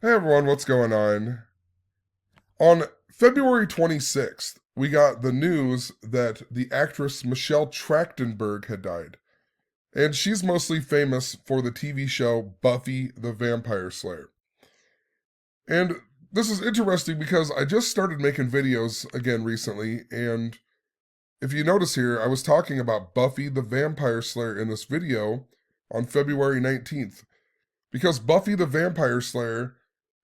Hey everyone, what's going on? On February 26th, we got the news that the actress Michelle Trachtenberg had died. And she's mostly famous for the TV show Buffy the Vampire Slayer. And this is interesting because I just started making videos again recently, and if you notice here, I was talking about Buffy the Vampire Slayer in this video on February 19th. Because Buffy the Vampire Slayer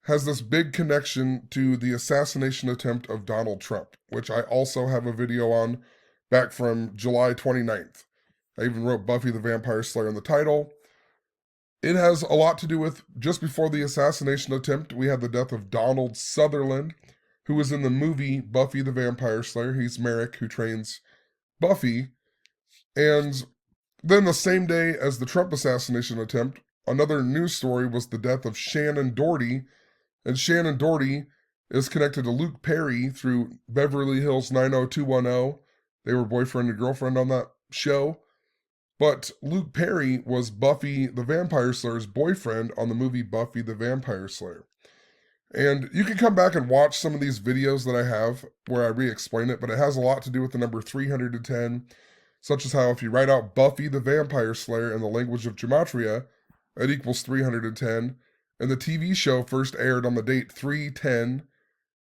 has this big connection to the assassination attempt of Donald Trump, which I also have a video on back from July 29th. I even wrote Buffy the Vampire Slayer in the title. It has a lot to do with just before the assassination attempt, we had the death of Donald Sutherland, who was in the movie Buffy the Vampire Slayer. He's Merrick, who trains Buffy. And then the same day as the Trump assassination attempt, another news story was the death of Shannon Doherty, and Shannon Doherty is connected to Luke Perry through Beverly Hills 90210. They were boyfriend and girlfriend on that show. But Luke Perry was Buffy the Vampire Slayer's boyfriend on the movie Buffy the Vampire Slayer. And you can come back and watch some of these videos that I have where I re-explain it, but it has a lot to do with the number 310, such as how if you write out Buffy the Vampire Slayer in the language of Gematria, it equals 310. And the TV show first aired on the date 310.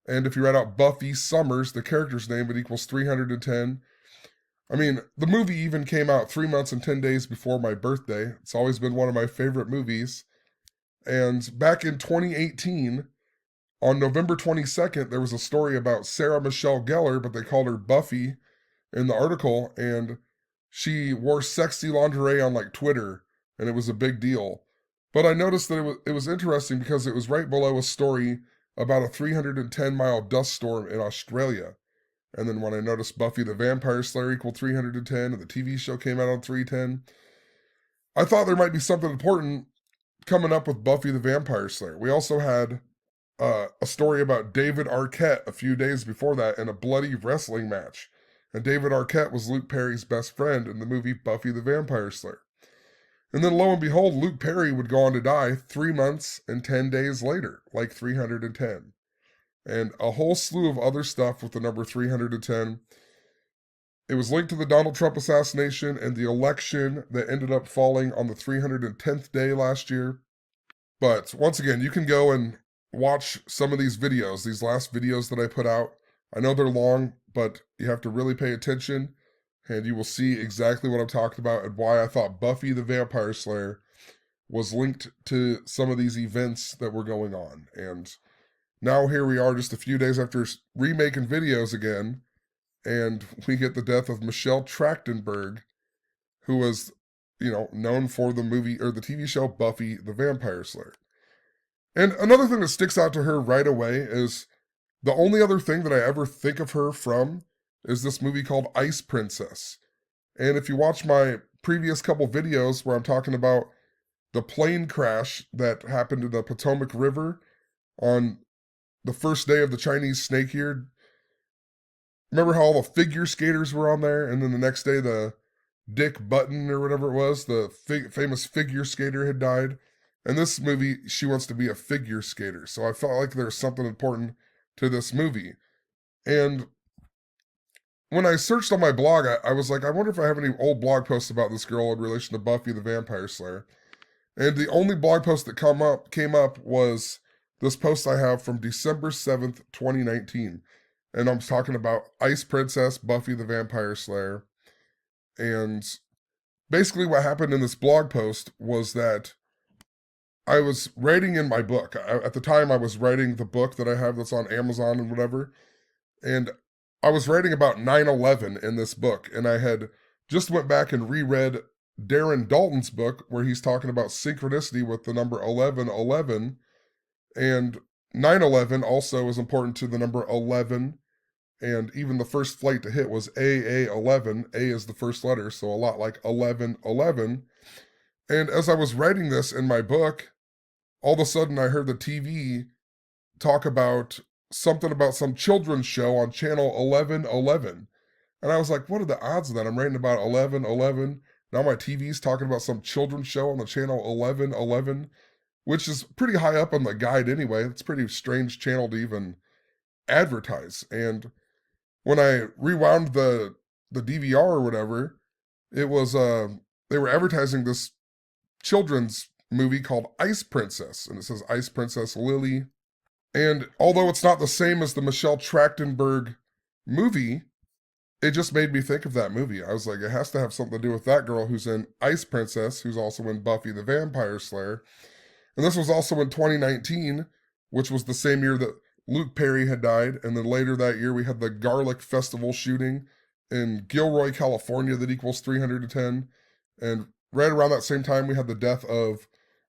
And if you write out Buffy Summers, the character's name, it equals 310. I mean, the movie even came out 3 months and 10 days before my birthday. It's always been one of my favorite movies. And back in 2018, on November 22nd, there was a story about Sarah Michelle Gellar, but they called her Buffy in the article. And she wore sexy lingerie on like Twitter, and it was a big deal. But I noticed that it was interesting because it was right below a story about a 310-mile dust storm in Australia. And then when I noticed Buffy the Vampire Slayer equaled 310 and the TV show came out on 310, I thought there might be something important coming up with Buffy the Vampire Slayer. We also had a story about David Arquette a few days before that in a bloody wrestling match. And David Arquette was Luke Perry's best friend in the movie Buffy the Vampire Slayer. And then lo and behold, Luke Perry would go on to die 3 months and 10 days later, like 310. And a whole slew of other stuff with the number 310. It was linked to the Donald Trump assassination and the election that ended up falling on the 310th day last year. But once again, you can go and watch some of these videos, these last videos that I put out. I know they're long, but you have to really pay attention, and you will see exactly what I'm talking about and why I thought Buffy the Vampire Slayer was linked to some of these events that were going on. And now here we are just a few days after remaking videos again, and we get the death of Michelle Trachtenberg, who was, known for the movie or the TV show Buffy the Vampire Slayer. And another thing that sticks out to her right away is the only other thing that I ever think of her from is this movie called Ice Princess. And if you watch my previous couple videos where I'm talking about the plane crash that happened in the Potomac River on the first day of the Chinese Snake Year, remember how all the figure skaters were on there, and then the next day the Dick Button or whatever it was, the famous figure skater, had died. In this movie, she wants to be a figure skater. So I felt like there was something important to this movie. And when I searched on my blog, I was like, I wonder if I have any old blog posts about this girl in relation to Buffy the Vampire Slayer. And the only blog post that came up was this post I have from December 7th, 2019. And I'm talking about Ice Princess, Buffy the Vampire Slayer. And basically what happened in this blog post was that I was writing in my book. At the time, I was writing the book that I have that's on Amazon and whatever. And I was writing about 9/11 in this book. And I had just went back and reread Darren Dalton's book where he's talking about synchronicity with the number 1111. And 9/11 also is important to the number 11. And even the first flight to hit was AA11. A is the first letter, so a lot like 1111. And as I was writing this in my book, all of a sudden I heard the TV talk about something about some children's show on channel 1111. And I was like, what are the odds of that? I'm writing about 1111. Now my TV's talking about some children's show on the channel 1111. which is pretty high up on the guide anyway. It's a pretty strange channel to even advertise. And when I rewound the DVR or whatever, it was they were advertising this children's movie called Ice Princess, and it says Ice Princess Lily. And although it's not the same as the Michelle Trachtenberg movie, it just made me think of that movie. I was like, it has to have something to do with that girl who's in Ice Princess, who's also in Buffy the Vampire Slayer. And this was also in 2019, which was the same year that Luke Perry had died. And then later that year, we had the Garlic Festival shooting in Gilroy, California, that equals 300 to 10. And right around that same time, we had the death of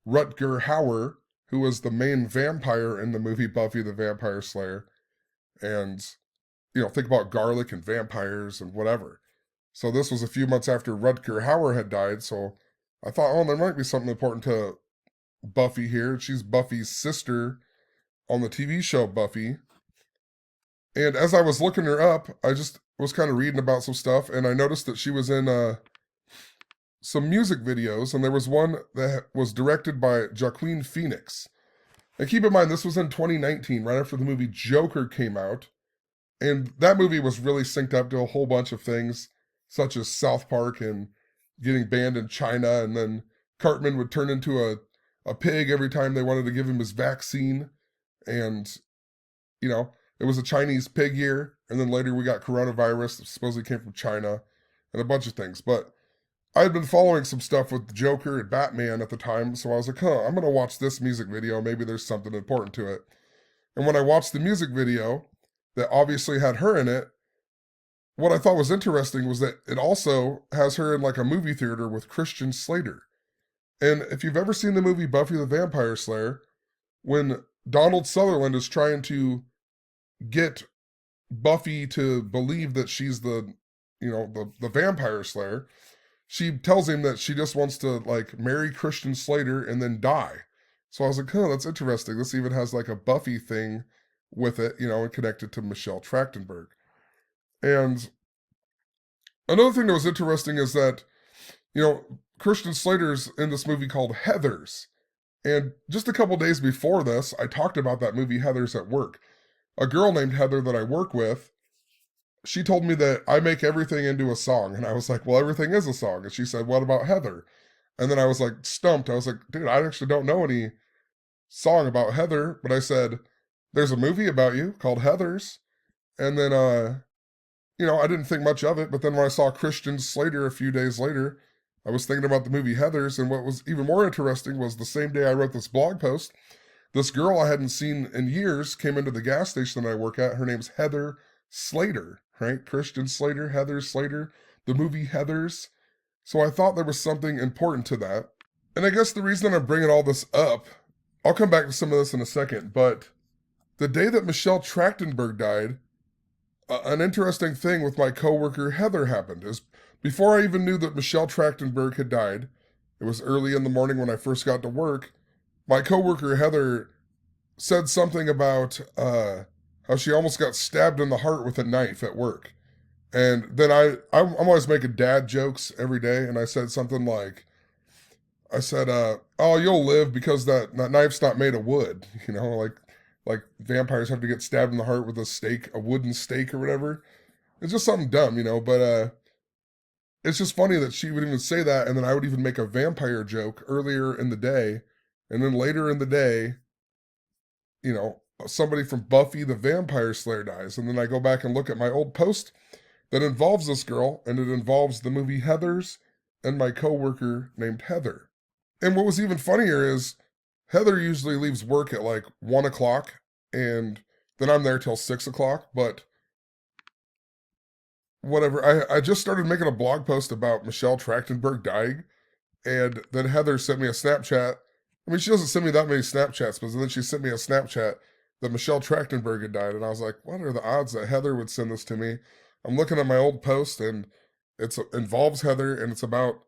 Rutger Hauer, who was the main vampire in the movie Buffy the Vampire Slayer. And, you know, think about garlic and vampires and whatever. So this was a few months after Rutger Hauer had died. So I thought, oh, there might be something important to Buffy here. She's Buffy's sister on the TV show Buffy. And as I was looking her up, I just was kind of reading about some stuff, and I noticed that she was in some music videos, and there was one that was directed by Joaquin Phoenix. And keep in mind, this was in 2019, right after the movie Joker came out. And that movie was really synced up to a whole bunch of things, such as South Park and getting banned in China, and then Cartman would turn into a pig every time they wanted to give him his vaccine. And, you know, it was a Chinese pig year, and then later we got coronavirus that supposedly came from China, and a bunch of things. But I had been following some stuff with Joker and Batman at the time, so I was like, I'm going to watch this music video. Maybe there's something important to it. And when I watched the music video that obviously had her in it, what I thought was interesting was that it also has her in like a movie theater with Christian Slater. And if you've ever seen the movie Buffy the Vampire Slayer, when Donald Sutherland is trying to get Buffy to believe that she's the vampire slayer, she tells him that she just wants to like marry Christian Slater and then die. So I was like, that's interesting. This even has like a Buffy thing with it, and connected to Michelle Trachtenberg. And another thing that was interesting is that, Christian Slater's in this movie called Heathers. And just a couple days before this, I talked about that movie Heathers at work. A girl named Heather that I work with, she told me that I make everything into a song. And I was like, well, everything is a song. And she said, what about Heather? And then I was like, stumped. I was like, dude, I actually don't know any song about Heather. But I said, there's a movie about you called Heathers. And then, I didn't think much of it. But then when I saw Christian Slater a few days later, I was thinking about the movie Heathers. And what was even more interesting was the same day I wrote this blog post, this girl I hadn't seen in years came into the gas station that I work at. Her name's Heather Slater, right? Christian Slater, Heather Slater, the movie Heathers. So I thought there was something important to that. And I guess the reason I'm bringing all this up, I'll come back to some of this in a second, but the day that Michelle Trachtenberg died, an interesting thing with my coworker Heather happened. Is before I even knew that Michelle Trachtenberg had died, it was early in the morning when I first got to work, my coworker Heather said something about how she almost got stabbed in the heart with a knife at work. And then I'm always making dad jokes every day, and I said something like, oh, you'll live because that knife's not made of wood, like vampires have to get stabbed in the heart with a wooden stake or whatever. It's just something dumb, but it's just funny that she would even say that, and then I would even make a vampire joke earlier in the day. And then later in the day, somebody from Buffy the Vampire Slayer dies. And then I go back and look at my old post that involves this girl, and it involves the movie Heathers and my coworker named Heather. And what was even funnier is Heather usually leaves work at like 1 o'clock, and then I'm there till 6 o'clock. But whatever, I just started making a blog post about Michelle Trachtenberg dying, and then Heather sent me a Snapchat. I mean, she doesn't send me that many Snapchats, but then she sent me a Snapchat that Michelle Trachtenberg had died, and I was like, what are the odds that Heather would send this to me? I'm looking at my old post, and it involves Heather, and it's about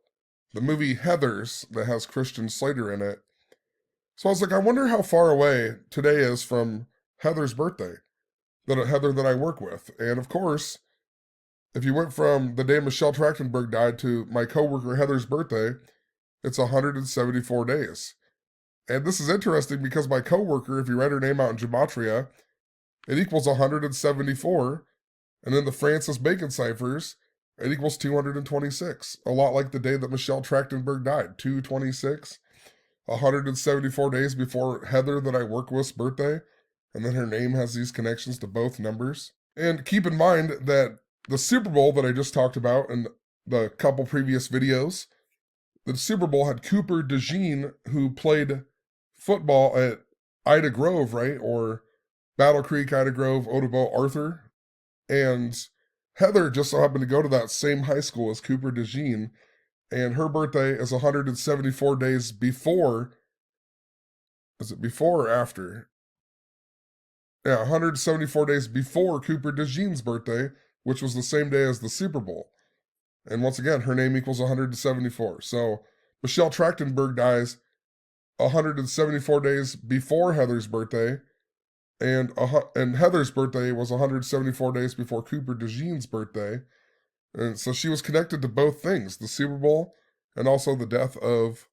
the movie Heathers that has Christian Slater in it. So I was like, I wonder how far away today is from Heather's birthday, Heather that I work with. And of course, if you went from the day Michelle Trachtenberg died to my coworker Heather's birthday, it's 174 days. And this is interesting because my coworker, if you write her name out in gematria, it equals 174. And then the Francis Bacon ciphers, it equals 226. A lot like the day that Michelle Trachtenberg died, 226. 174 days before Heather that I work with's birthday. And then her name has these connections to both numbers. And keep in mind that the Super Bowl that I just talked about in the couple previous videos, the Super Bowl had Cooper DeJean, who played football at Ida Grove, right? Or Battle Creek, Ida Grove, Otobo, Arthur. And Heather just so happened to go to that same high school as Cooper DeJean. And her birthday is 174 days before. Is it before or after? Yeah, 174 days before Cooper DeJean's birthday, which was the same day as the Super Bowl. And once again, her name equals 174. So Michelle Trachtenberg dies 174 days before Heather's birthday, and Heather's birthday was 174 days before Cooper DeJean's birthday. And so she was connected to both things, the Super Bowl and also the death of,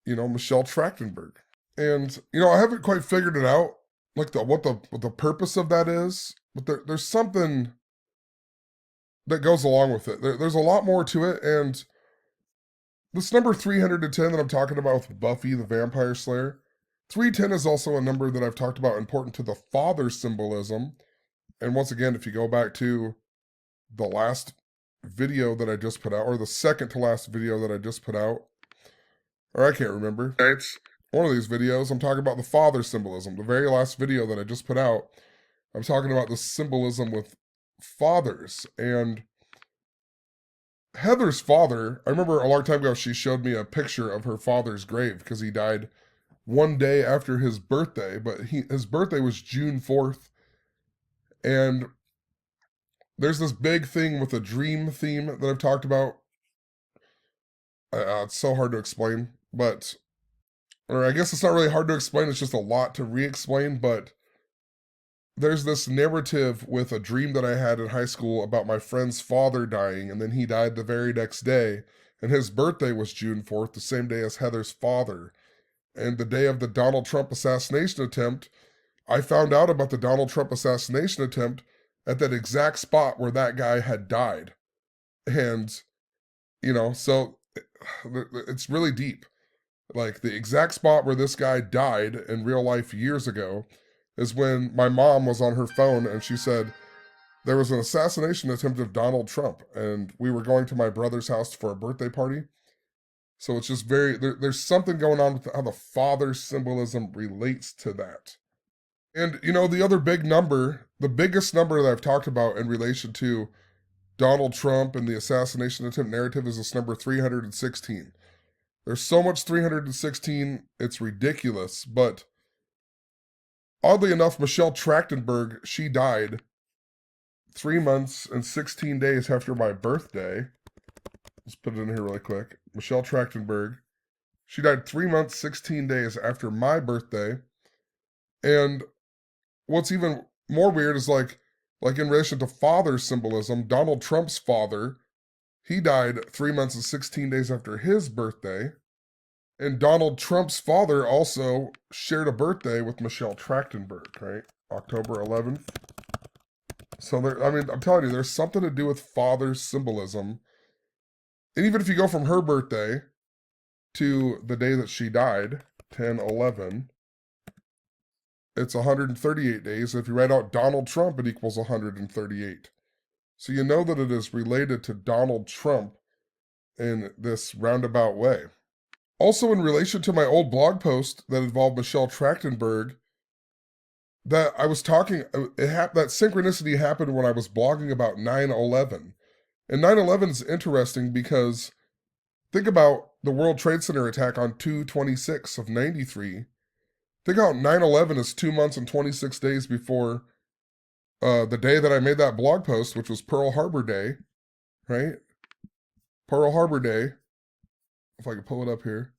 Michelle Trachtenberg. And, I haven't quite figured it out, like what the purpose of that is, but there's something that goes along with it. There's a lot more to it, and this number 310 that I'm talking about with Buffy, the Vampire Slayer, 310 is also a number that I've talked about important to the father symbolism. And once again, if you go back to the last video that I just put out, or the second to last video that I just put out, or I can't remember. It's one of these videos, I'm talking about the father symbolism. The very last video that I just put out, I'm talking about the symbolism with fathers. And Heather's father, I remember a long time ago, she showed me a picture of her father's grave because he died one day after his birthday, but his birthday was June 4th. And there's this big thing with a dream theme that I've talked about. It's so hard to explain, or I guess it's not really hard to explain, it's just a lot to re-explain, but there's this narrative with a dream that I had in high school about my friend's father dying, and then he died the very next day, and his birthday was June 4th, the same day as Heather's father. And the day of the Donald Trump assassination attempt, I found out about the Donald Trump assassination attempt at that exact spot where that guy had died. And, so it's really deep. Like, the exact spot where this guy died in real life years ago is when my mom was on her phone and she said there was an assassination attempt of Donald Trump, and we were going to my brother's house for a birthday party. So it's just there's something going on with how the father symbolism relates to that. And, the other big number, the biggest number that I've talked about in relation to Donald Trump and the assassination attempt narrative is this number 316. There's so much 316, it's ridiculous. But oddly enough, Michelle Trachtenberg, she died 3 months and 16 days after my birthday. Let's put it in here really quick. Michelle Trachtenberg, she died 3 months, 16 days after my birthday. And what's even more weird is like in relation to father symbolism, Donald Trump's father, he died 3 months and 16 days after his birthday. And Donald Trump's father also shared a birthday with Michelle Trachtenberg, right? October 11th. So I'm telling you, there's something to do with father symbolism. And even if you go from her birthday to the day that she died, 10/11, it's 138 days. If you write out Donald Trump, it equals 138. So you know that it is related to Donald Trump in this roundabout way. Also, in relation to my old blog post that involved Michelle Trachtenberg, that I was talking, that synchronicity happened when I was blogging about 9/11. And 9/11 is interesting because think about the World Trade Center attack on 2/26 of 93. Think how 9/11 is 2 months and 26 days before the day that I made that blog post, which was Pearl Harbor Day, right? Pearl Harbor Day. If I could pull it up here.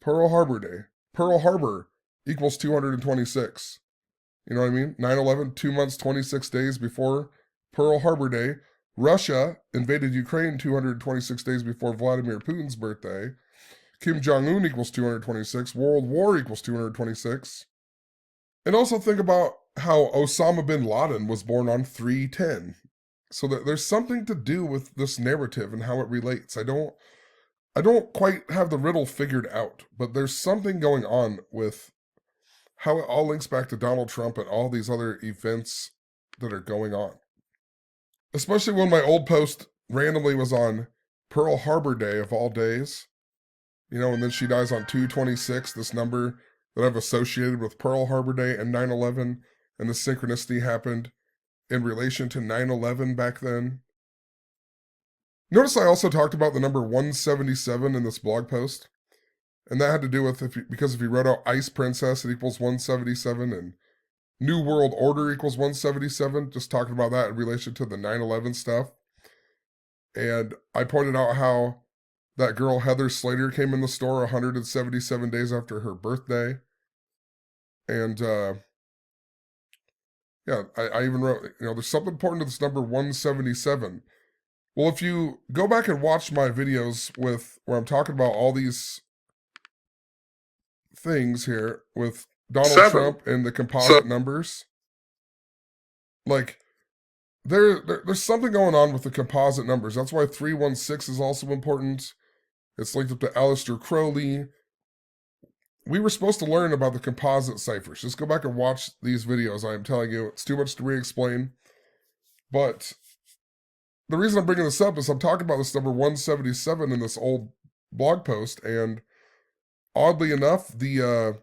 Pearl Harbor Day. Pearl Harbor equals 226. You know what I mean? 9/11, 2 months, 26 days before Pearl Harbor Day. Russia invaded Ukraine 226 days before Vladimir Putin's birthday. Kim Jong-un equals 226. World War equals 226. And also think about how Osama bin Laden was born on 310. So that there's something to do with this narrative and how it relates. I don't quite have the riddle figured out, but there's something going on with how it all links back to Donald Trump and all these other events that are going on. Especially when my old post randomly was on Pearl Harbor Day of all days. You know, and then she dies on 226, this number that I've associated with Pearl Harbor Day and 9/11, and the synchronicity happened in relation to 9/11 back then. Notice I also talked about the number 177 in this blog post, and that had to do with because if you wrote out Ice Princess, it equals 177, and New World Order equals 177, just talking about that in relation to the 9/11 stuff. And I pointed out how that girl Heather Slater came in the store 177 days after her birthday. And yeah, I even wrote, there's something important to this number 177. Well, if you go back and watch my videos where I'm talking about all these things here with Donald Trump and the composite numbers, like there's something going on with the composite numbers. That's why 316 is also important. It's linked up to Aleister Crowley. We were supposed to learn about the composite ciphers. Just go back and watch these videos. I am telling you, it's too much to re-explain. But the reason I'm bringing this up is I'm talking about this number 177 in this old blog post, and oddly enough, the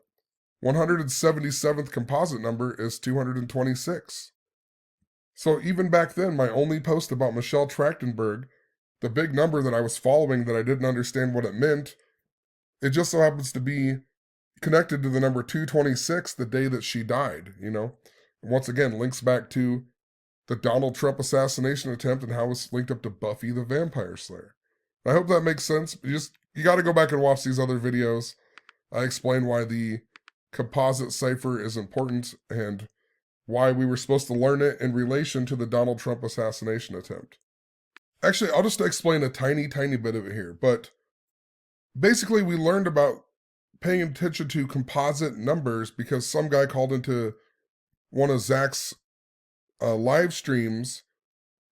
177th composite number is 226. So even back then, my only post about Michelle Trachtenberg, the big number that I was following that I didn't understand what it meant, it just so happens to be connected to the number 226, the day that she died, Once again, links back to the Donald Trump assassination attempt and how it's linked up to Buffy the Vampire Slayer. I hope that makes sense. You got to go back and watch these other videos. I explain why the composite cipher is important and why we were supposed to learn it in relation to the Donald Trump assassination attempt. Actually, I'll just explain a tiny, tiny bit of it here. But basically, we learned about paying attention to composite numbers because some guy called into one of Zach's live streams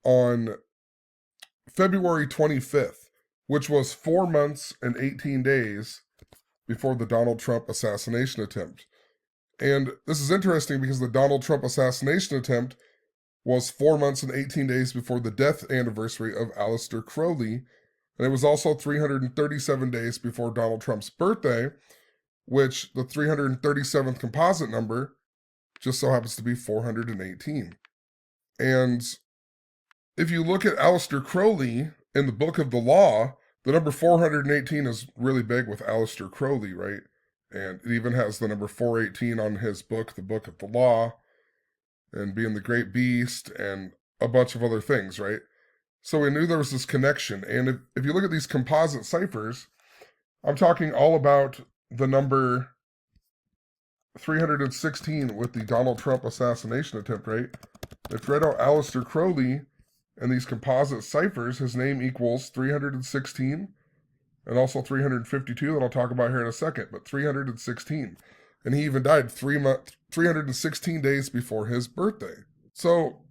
on February 25th, which was 4 months and 18 days before the Donald Trump assassination attempt. And this is interesting because the Donald Trump assassination attempt was 4 months and 18 days before the death anniversary of Aleister Crowley, and it was also 337 days before Donald Trump's birthday, which the 337th composite number just so happens to be 418. And if you look at Aleister Crowley in the Book of the Law, the number 418 is really big with Aleister Crowley, right? And it even has the number 418 on his book, the Book of the Law, and being the great beast, and a bunch of other things, right? So we knew there was this connection. And if you look at these composite ciphers, I'm talking all about the number 316 with the Donald Trump assassination attempt, right? If you write out Aleister Crowley and these composite ciphers, his name equals 316 and also 352 that I'll talk about here in a second, but 316. And he even died 316 days before his birthday. So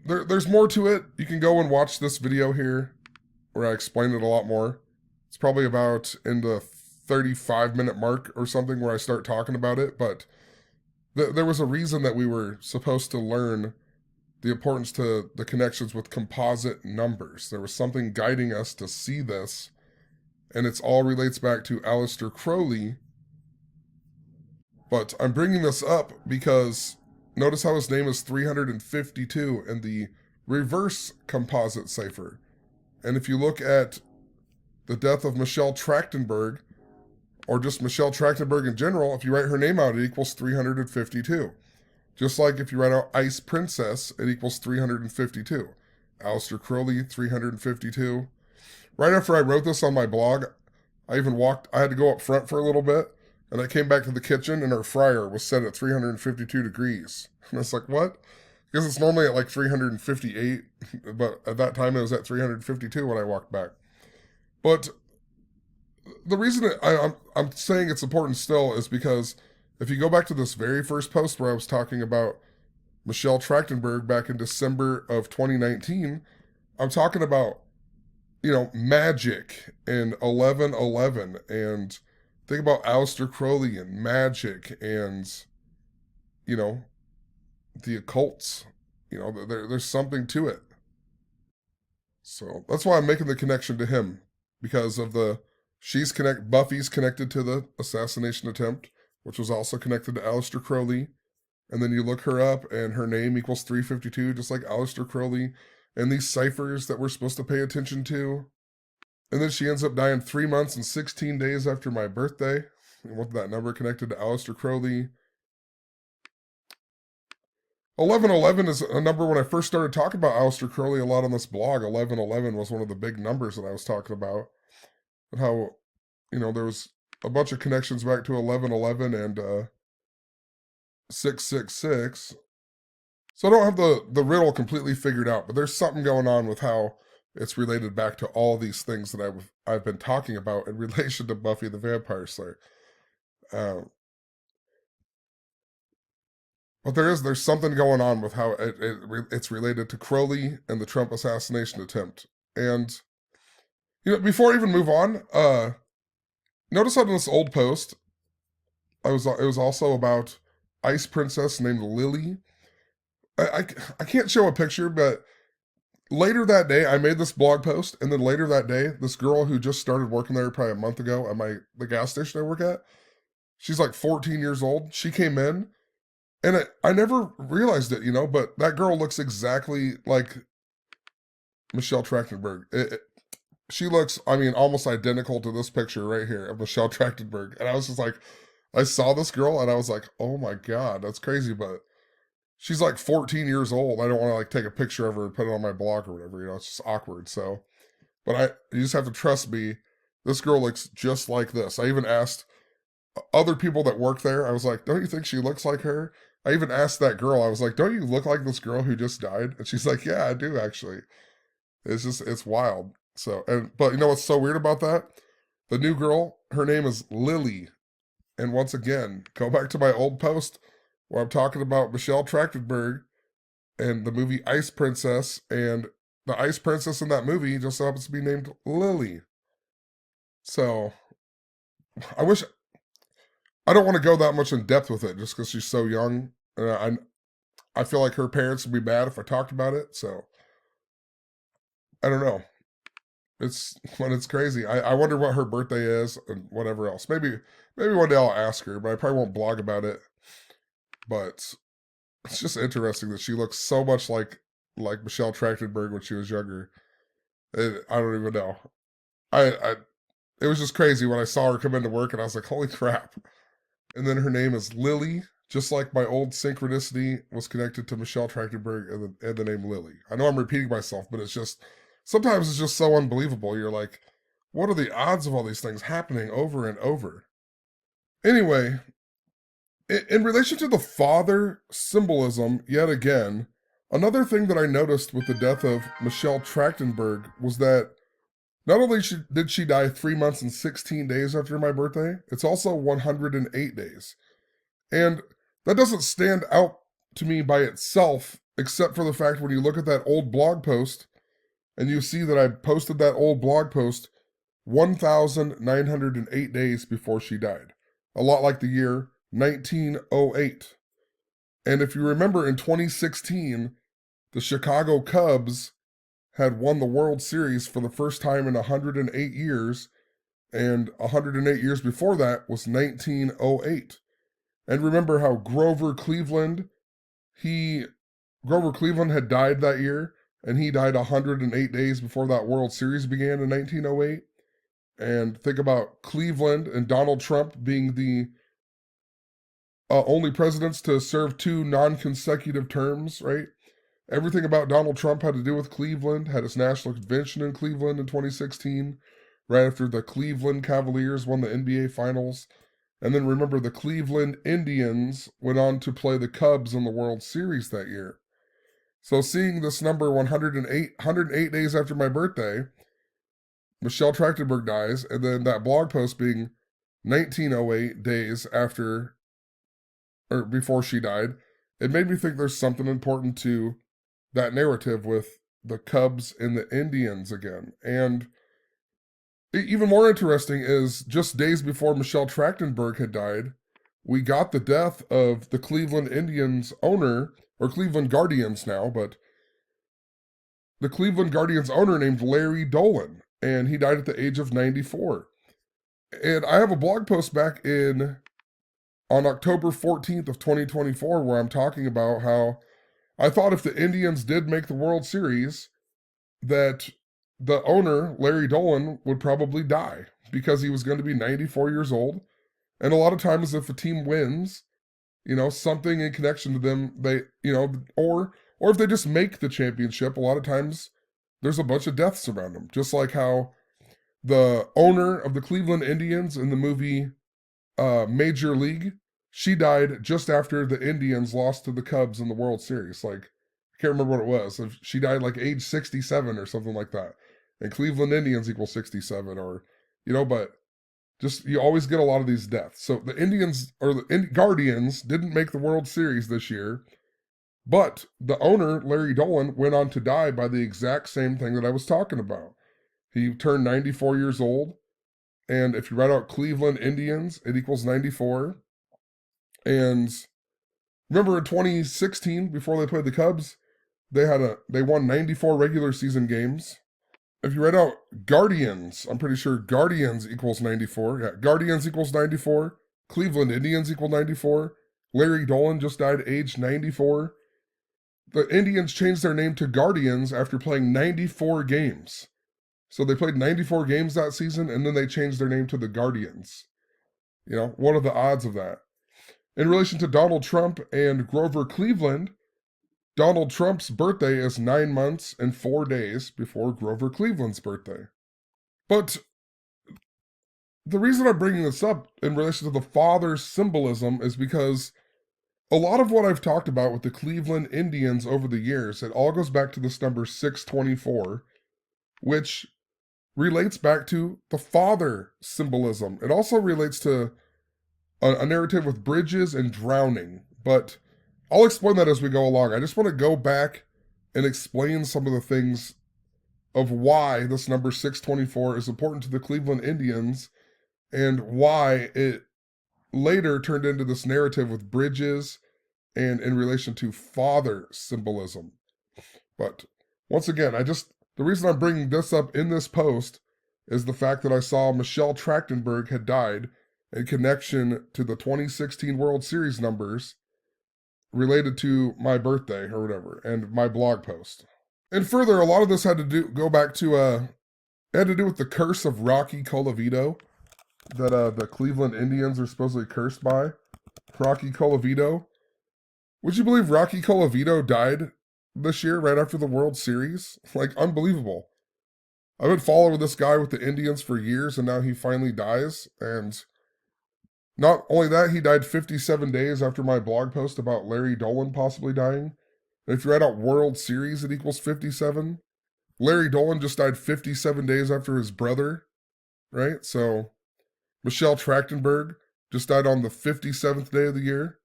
there's more to it. You can go and watch this video here where I explain it a lot more. It's probably about in the 35-minute mark or something where I start talking about it, but there was a reason that we were supposed to learn the importance to the connections with composite numbers. There was something guiding us to see this, and it all relates back to Aleister Crowley. But I'm bringing this up because notice how his name is 352 in the reverse composite cipher. And if you look at the death of Michelle Trachtenberg, or just Michelle Trachtenberg in general, if you write her name out, it equals 352. Just like if you write out Ice Princess, it equals 352. Aleister Crowley, 352. Right after I wrote this on my blog, I had to go up front for a little bit, and I came back to the kitchen, and our fryer was set at 352 degrees. And I was like, what? Because it's normally at like 358, but at that time it was at 352 when I walked back. But the reason I'm saying it's important still is because if you go back to this very first post where I was talking about Michelle Trachtenberg back in December of 2019, I'm talking about, magic and 1111 and think about Aleister Crowley and magic and, you know, the occults. There's something to it. So that's why I'm making the connection to him because of Buffy's connected to the assassination attempt, which was also connected to Aleister Crowley. And then you look her up and her name equals 352, just like Aleister Crowley. And these ciphers that we're supposed to pay attention to. And then she ends up dying 3 months and 16 days after my birthday. And with that number connected to Aleister Crowley. 1111 is a number when I first started talking about Aleister Crowley a lot on this blog. 1111 was one of the big numbers that I was talking about. And how, there was a bunch of connections back to 1111 and 666. So I don't have the riddle completely figured out, but there's something going on with how it's related back to all these things that I've been talking about in relation to Buffy the Vampire Slayer. But there's something going on with how it's related to Crowley and the Trump assassination attempt. And before I even move on, notice on this old post, it was also about Ice Princess named Lily. I can't show a picture, but later that day, I made this blog post, and then later that day, this girl who just started working there probably a month ago at the gas station I work at, she's like 14 years old. She came in, and I never realized it, but that girl looks exactly like Michelle Trachtenberg. She looks, almost identical to this picture right here of Michelle Trachtenberg. And I was just like, I saw this girl, and I was like, oh my God, that's crazy, but she's like 14 years old. I don't want to like take a picture of her and put it on my blog or whatever, it's just awkward. So, but you just have to trust me. This girl looks just like this. I even asked other people that work there. I was like, don't you think she looks like her? I even asked that girl, I was like, don't you look like this girl who just died? And she's like, yeah, I do actually. It's wild. So, but you know what's so weird about that? The new girl, her name is Lily. And once again, go back to my old post where I'm talking about Michelle Trachtenberg and the movie Ice Princess, and the Ice Princess in that movie just happens to be named Lily. So I don't want to go that much in depth with it just because she's so young. I feel like her parents would be mad if I talked about it. So I don't know. It's crazy. I wonder what her birthday is and whatever else. Maybe one day I'll ask her, but I probably won't blog about it. But it's just interesting that she looks so much like Michelle Trachtenberg when she was younger. I don't even know. It was just crazy when I saw her come into work, and I was like, holy crap. And then her name is Lily, just like my old synchronicity was connected to Michelle Trachtenberg and the name Lily. I know I'm repeating myself, but sometimes it's just so unbelievable. You're like, what are the odds of all these things happening over and over? Anyway, in relation to the father symbolism, yet again, another thing that I noticed with the death of Michelle Trachtenberg was that not only did she die 3 months and 16 days after my birthday, it's also 108 days. And that doesn't stand out to me by itself, except for the fact when you look at that old blog post and you see that I posted that old blog post 1,908 days before she died. A lot like the year 1908. And if you remember in 2016, the Chicago Cubs had won the World Series for the first time in 108 years, and 108 years before that was 1908. And remember how Grover Cleveland had died that year, and he died 108 days before that World Series began in 1908. And think about Cleveland and Donald Trump being the only presidents to serve 2 non-consecutive terms, right? Everything about Donald Trump had to do with Cleveland, had his national convention in Cleveland in 2016, right after the Cleveland Cavaliers won the NBA Finals. And then remember, the Cleveland Indians went on to play the Cubs in the World Series that year. So seeing this number 108 days after my birthday, Michelle Trachtenberg dies, and then that blog post being 1908 days after or before she died, it made me think there's something important to that narrative with the Cubs and the Indians again. And even more interesting is just days before Michelle Trachtenberg had died, we got the death of the Cleveland Indians owner, or Cleveland Guardians now, but the Cleveland Guardians owner named Larry Dolan, and he died at the age of 94. And I have a blog post back in on October 14th of 2024 where I'm talking about how I thought if the Indians did make the World Series, that the owner, Larry Dolan, would probably die because he was going to be 94 years old. And a lot of times if a team wins, something in connection to them, or if they just make the championship, a lot of times there's a bunch of deaths around them. Just like how the owner of the Cleveland Indians in the movie Major League, she died just after the Indians lost to the Cubs in the World Series. Like, I can't remember what it was. She died like age 67 or something like that. And Cleveland Indians equal 67 or, but just, you always get a lot of these deaths. So the Indians or the Guardians didn't make the World Series this year, but the owner, Larry Dolan, went on to die by the exact same thing that I was talking about. He turned 94 years old. And if you write out Cleveland Indians, it equals 94. And remember in 2016, before they played the Cubs, they won 94 regular season games. If you write out Guardians, I'm pretty sure Guardians equals 94. Yeah, Guardians equals 94. Cleveland Indians equal 94. Larry Dolan just died age 94. The Indians changed their name to Guardians after playing 94 games. So they played 94 games that season, and then they changed their name to the Guardians. What are the odds of that? In relation to Donald Trump and Grover Cleveland, Donald Trump's birthday is 9 months and 4 days before Grover Cleveland's birthday. But the reason I'm bringing this up in relation to the father symbolism is because a lot of what I've talked about with the Cleveland Indians over the years, it all goes back to this number 624, which relates back to the father symbolism. It also relates to a narrative with bridges and drowning, but I'll explain that as we go along. I just want to go back and explain some of the things of why this number 624 is important to the Cleveland Indians and why it later turned into this narrative with bridges and in relation to father symbolism. But once again, the reason I'm bringing this up in this post is the fact that I saw Michelle Trachtenberg had died in connection to the 2016 World Series numbers related to my birthday or whatever, and my blog post. And further, a lot of this had to go back to, it had to do with the curse of Rocky Colavito that the Cleveland Indians are supposedly cursed by. Rocky Colavito. Would you believe Rocky Colavito died this year right after the World Series? Like, unbelievable. I've been following this guy with the Indians for years, and now he finally dies, and not only that, he died 57 days after my blog post about Larry Dolan possibly dying. And if you write out World Series, it equals 57. Larry Dolan just died 57 days after his brother, right? So Michelle Trachtenberg just died on the 57th day of the year.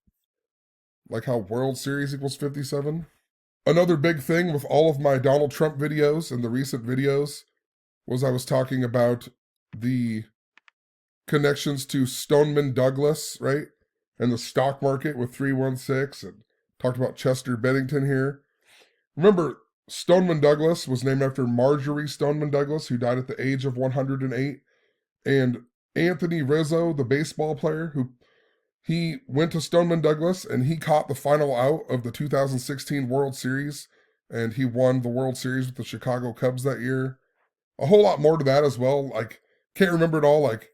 Like how World Series equals 57. Another big thing with all of my Donald Trump videos and the recent videos was I was talking about the connections to Stoneman Douglas, right? And the stock market with 316, and talked about Chester Bennington here. Remember, Stoneman Douglas was named after Marjorie Stoneman Douglas, who died at the age of 108. And Anthony Rizzo, the baseball player, he went to Stoneman Douglas and he caught the final out of the 2016 World Series, and he won the World Series with the Chicago Cubs that year. A whole lot more to that as well. Like, can't remember it all. Like,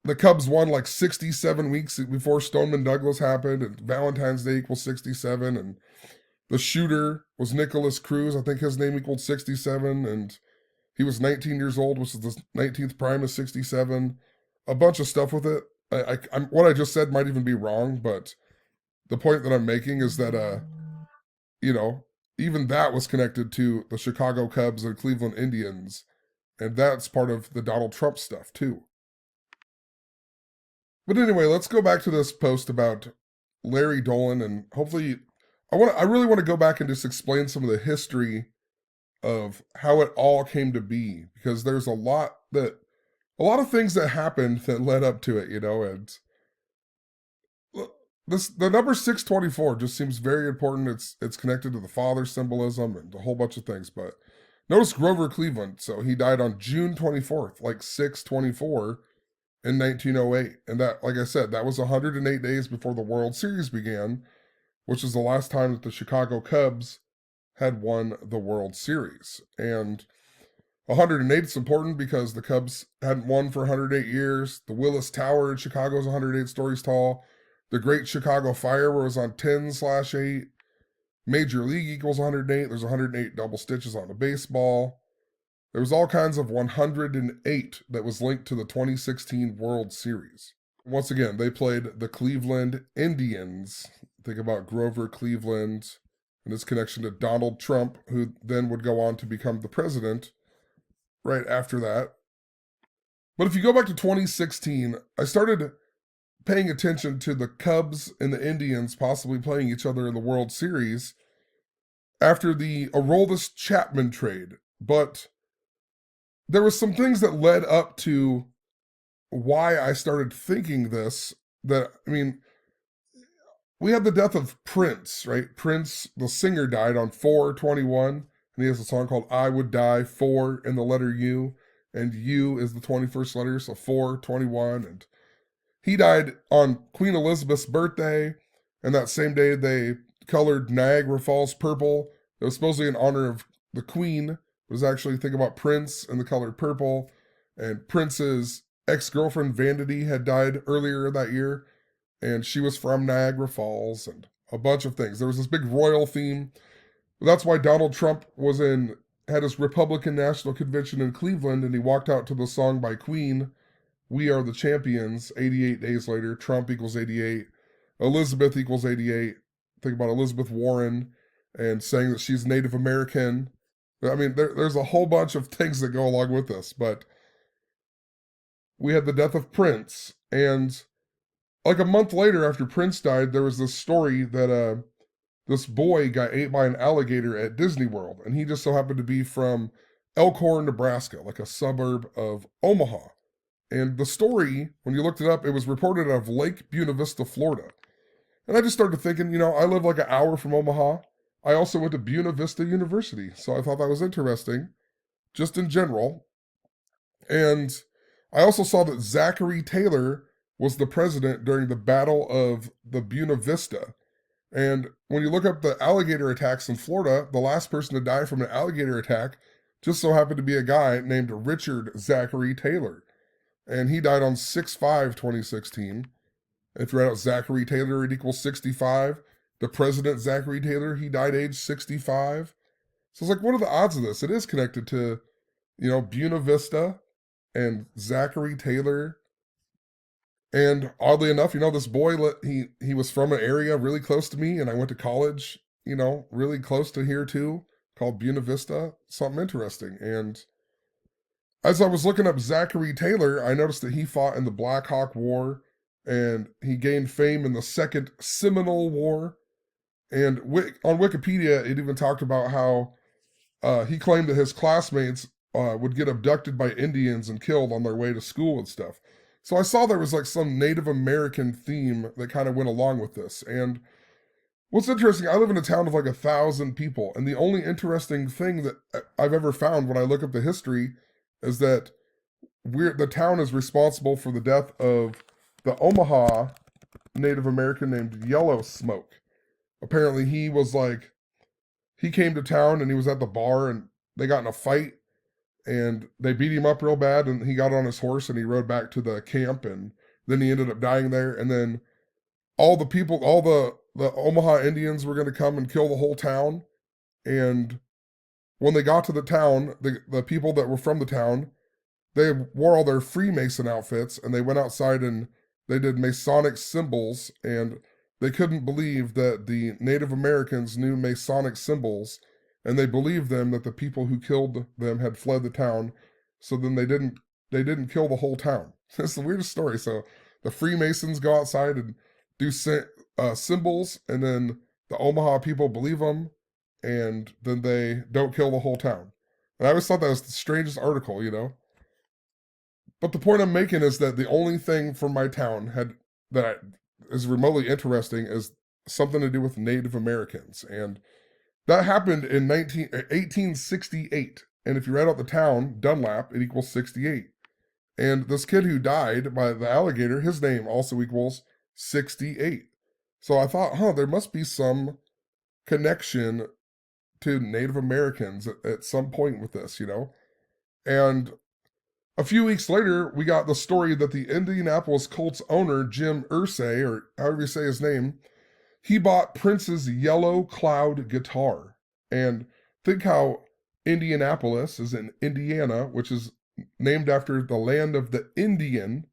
the Cubs won like 67 weeks before Stoneman Douglas happened, and Valentine's Day equals 67, and the shooter was Nicholas Cruz. I think his name equaled 67, and he was 19 years old, which is the 19th prime of 67. A bunch of stuff with it. What I just said might even be wrong, but the point that I'm making is that, even that was connected to the Chicago Cubs and Cleveland Indians And that's part of the Donald Trump stuff too. But anyway, let's go back to this post about Larry Dolan, and hopefully I really want to go back and just explain some of the history of how it all came to be, because there's a lot of things that happened that led up to it, and the number 624 just seems very important. It's connected to the father symbolism and a whole bunch of things. But notice Grover Cleveland. So he died on June 24th, like 624 in 1908. And that, like I said, that was 108 days before the World Series began, which is the last time that the Chicago Cubs had won the World Series. And 108 is important because the Cubs hadn't won for 108 years. The Willis Tower in Chicago is 108 stories tall. The Great Chicago Fire was on 10/8. Major League equals 108. There's 108 double stitches on the baseball. There was all kinds of 108 that was linked to the 2016 World Series. Once again, they played the Cleveland Indians. Think about Grover Cleveland and his connection to Donald Trump, who then would go on to become the president right after that. But if you go back to 2016, I started paying attention to the Cubs and the Indians possibly playing each other in the World Series after the Aroldis Chapman trade. But there was some things that led up to why I started thinking this. We had the death of Prince, right? Prince, the singer, died on 4/21, and he has a song called I Would Die, 4 in the letter U, and U is the 21st letter, so 4/21, and he died on Queen Elizabeth's birthday, and that same day they colored Niagara Falls purple. It was supposedly in honor of the Queen. It was actually, think about Prince and the color purple, and Prince's ex-girlfriend Vanity had died earlier that year, and she was from Niagara Falls, and a bunch of things. There was this big royal theme. That's why Donald Trump had his Republican National Convention in Cleveland, and he walked out to the song by Queen, We Are the Champions, 88 days later. Trump equals 88. Elizabeth equals 88. Think about Elizabeth Warren and saying that she's Native American. There's a whole bunch of things that go along with this, but we had the death of Prince, and like a month later after Prince died, there was this story that this boy got ate by an alligator at Disney World, and he just so happened to be from Elkhorn, Nebraska, like a suburb of Omaha. And the story, when you looked it up, it was reported out of Lake Buena Vista, Florida. And I just started thinking, I live like an hour from Omaha. I also went to Buena Vista University, so I thought that was interesting, just in general. And I also saw that Zachary Taylor was the president during the Battle of the Buena Vista. And when you look up the alligator attacks in Florida, the last person to die from an alligator attack just so happened to be a guy named Richard Zachary Taylor. And he died on 6/5/2016. If you write out Zachary Taylor, it equals 65. The president, Zachary Taylor, he died age 65. So it's like, what are the odds of this? It is connected to, Buena Vista and Zachary Taylor. And oddly enough, this boy, he was from an area really close to me, and I went to college, really close to here too, called Buena Vista. Something interesting. And as I was looking up Zachary Taylor, I noticed that he fought in the Black Hawk War, and he gained fame in the Second Seminole War. And on Wikipedia, it even talked about how he claimed that his classmates would get abducted by Indians and killed on their way to school and stuff. So I saw there was like some Native American theme that kind of went along with this. And what's interesting, I live in a town of like 1,000 people, and the only interesting thing that I've ever found when I look up the history is that the town is responsible for the death of the Omaha Native American named Yellow Smoke. Apparently he came to town and he was at the bar and they got in a fight and they beat him up real bad, and he got on his horse and he rode back to the camp, and then he ended up dying there. And then all the Omaha Indians were going to come and kill the whole town. And when they got to the town, the people that were from the town, they wore all their Freemason outfits, and they went outside and they did Masonic symbols, and they couldn't believe that the Native Americans knew Masonic symbols, and they believed them that the people who killed them had fled the town. So then they didn't kill the whole town. It's the weirdest story. So the Freemasons go outside and do symbols, and then the Omaha people believe them, and then they don't kill the whole town. And I always thought that was the strangest article, you know. But the point I'm making is that the only thing from my town is remotely interesting is something to do with Native Americans, and that happened in 1868. And if you write out the town, Dunlap, it equals 68. And this kid who died by the alligator, his name also equals 68. So I thought, there must be some connection to Native Americans at some point with this, you know? And a few weeks later, we got the story that the Indianapolis Colts owner, Jim Irsay, or however you say his name, he bought Prince's Yellow Cloud guitar. And think how Indianapolis is in Indiana, which is named after the land of the Indian.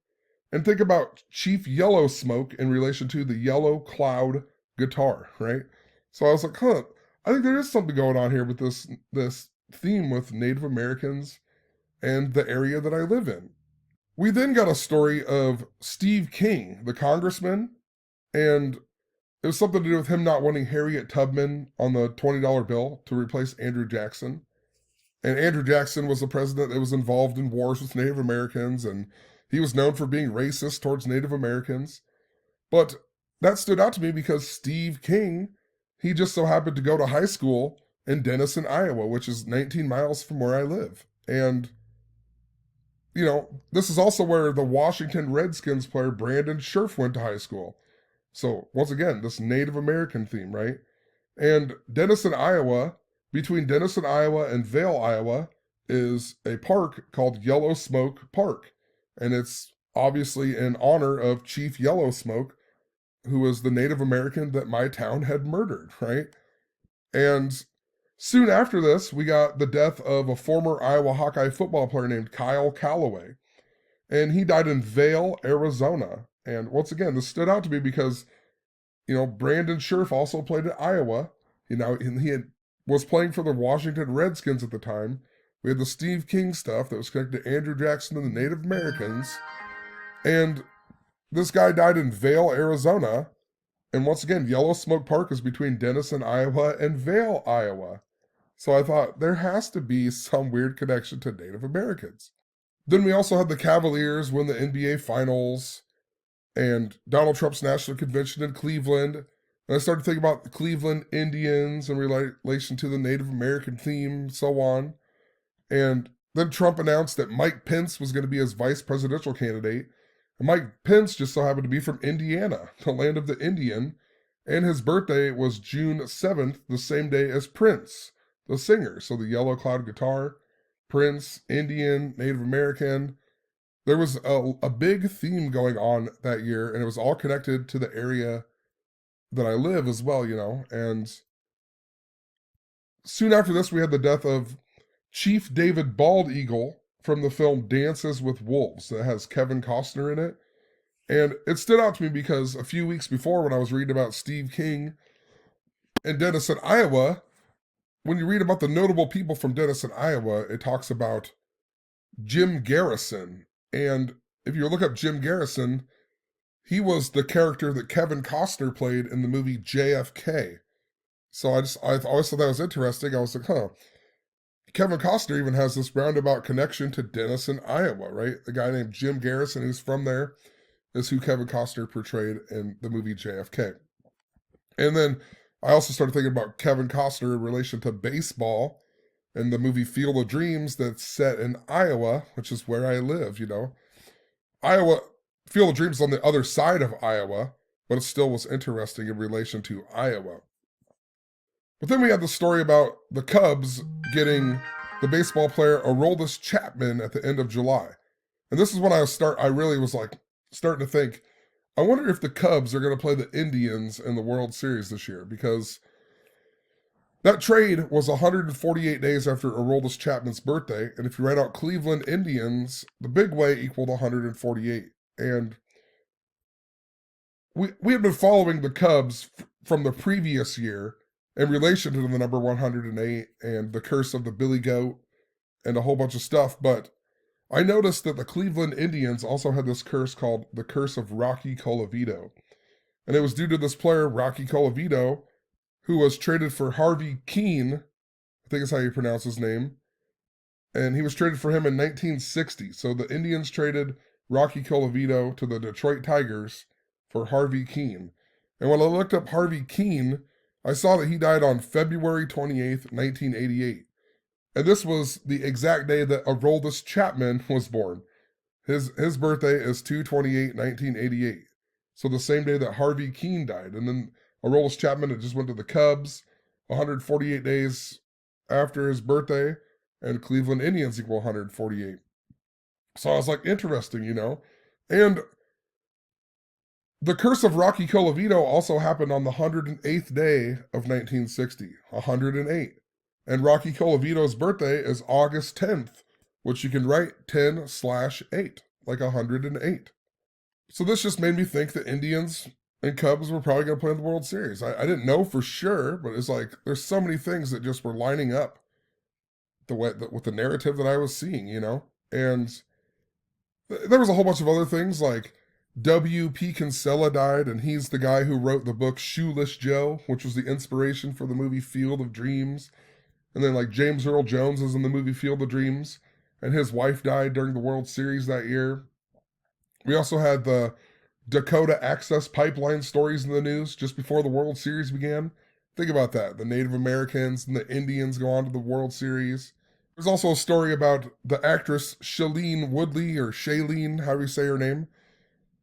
And think about Chief Yellow Smoke in relation to the Yellow Cloud guitar, right? So I was like, I think there is something going on here with this theme with Native Americans and the area that I live in. We then got a story of Steve King, the congressman, and it was something to do with him not wanting Harriet Tubman on the $20 bill to replace Andrew Jackson. And Andrew Jackson was the president that was involved in wars with Native Americans, and he was known for being racist towards Native Americans. But that stood out to me because Steve King, he just so happened to go to high school in Denison, Iowa, which is 19 miles from where I live. And, you know, this is also where the Washington Redskins player Brandon Scherf went to high school. So, once again, this Native American theme, right? And Denison, Iowa, between Denison, Iowa and Vale, Iowa, is a park called Yellow Smoke Park. And it's obviously in honor of Chief Yellow Smoke, who was the Native American that my town had murdered, right? And soon after this, we got the death of a former Iowa Hawkeye football player named Kyle Calloway. And he died in Vale, Arizona. And once again, this stood out to me because, you know, Brandon Scherf also played at Iowa. You know, and was playing for the Washington Redskins at the time. We had the Steve King stuff that was connected to Andrew Jackson and the Native Americans. And this guy died in Vale, Arizona. And once again, Yellow Smoke Park is between Denison, Iowa and Vale, Iowa. So I thought there has to be some weird connection to Native Americans. Then we also had the Cavaliers win the NBA Finals and Donald Trump's National Convention in Cleveland. And I started thinking about the Cleveland Indians in relation to the Native American theme, and so on. And then Trump announced that Mike Pence was going to be his vice presidential candidate. And Mike Pence just so happened to be from Indiana, the land of the Indian. And his birthday was June 7th, the same day as Prince, the singer. So the Yellow Cloud guitar, Prince, Indian, Native American. There was a big theme going on that year, and it was all connected to the area that I live as well, you know. And soon after this, we had the death of Chief David Bald Eagle from the film Dances with Wolves that has Kevin Costner in it. And it stood out to me because a few weeks before, when I was reading about Steve King in Denison, Iowa, when you read about the notable people from Denison, Iowa, it talks about Jim Garrison. And if you look up Jim Garrison, he was the character that Kevin Costner played in the movie JFK. So I always thought that was interesting. I was like, Kevin Costner even has this roundabout connection to Denison, Iowa, right? The guy named Jim Garrison, who's from there, is who Kevin Costner portrayed in the movie JFK. And then I also started thinking about Kevin Costner in relation to baseball and the movie Field of Dreams that's set in Iowa, which is where I live, you know. Field of Dreams is on the other side of Iowa, but it still was interesting in relation to Iowa. But then we had the story about the Cubs getting the baseball player Aroldis Chapman at the end of July. And this is when I really was like starting to think, I wonder if the Cubs are going to play the Indians in the World Series this year, because that trade was 148 days after Aroldis Chapman's birthday, and if you write out Cleveland Indians, the big way equaled 148. And we have been following the Cubs from the previous year in relation to the number 108 and the curse of the Billy Goat and a whole bunch of stuff, but I noticed that the Cleveland Indians also had this curse called the Curse of Rocky Colavito. And it was due to this player, Rocky Colavito, who was traded for Harvey Keene, I think is how you pronounce his name, and he was traded for him in 1960. So the Indians traded Rocky Colavito to the Detroit Tigers for Harvey Keene. And when I looked up Harvey Keene, I saw that he died on February 28th, 1988. And this was the exact day that Aroldis Chapman was born. His birthday is 2/28/1988. So the same day that Harvey Keene died. And then Aroldis Chapman had just went to the Cubs 148 days after his birthday, and Cleveland Indians equal 148. So I was like, interesting, you know? And the curse of Rocky Colavito also happened on the 108th day of 1960. 108. And Rocky Colavito's birthday is August 10th, which you can write 10/8, like 108. So this just made me think that Indians and Cubs were probably going to play in the World Series. I didn't know for sure, but it's like there's so many things that just were lining up with the narrative that I was seeing, you know? And there was a whole bunch of other things, like W.P. Kinsella died, and he's the guy who wrote the book Shoeless Joe, which was the inspiration for the movie Field of Dreams. And then like James Earl Jones is in the movie Field of Dreams, and his wife died during the World Series that year. We also had the Dakota Access Pipeline stories in the news just before the World Series began. Think about that. The Native Americans and the Indians go on to the World Series. There's also a story about the actress Shailene Woodley, or Shailene, however you say her name.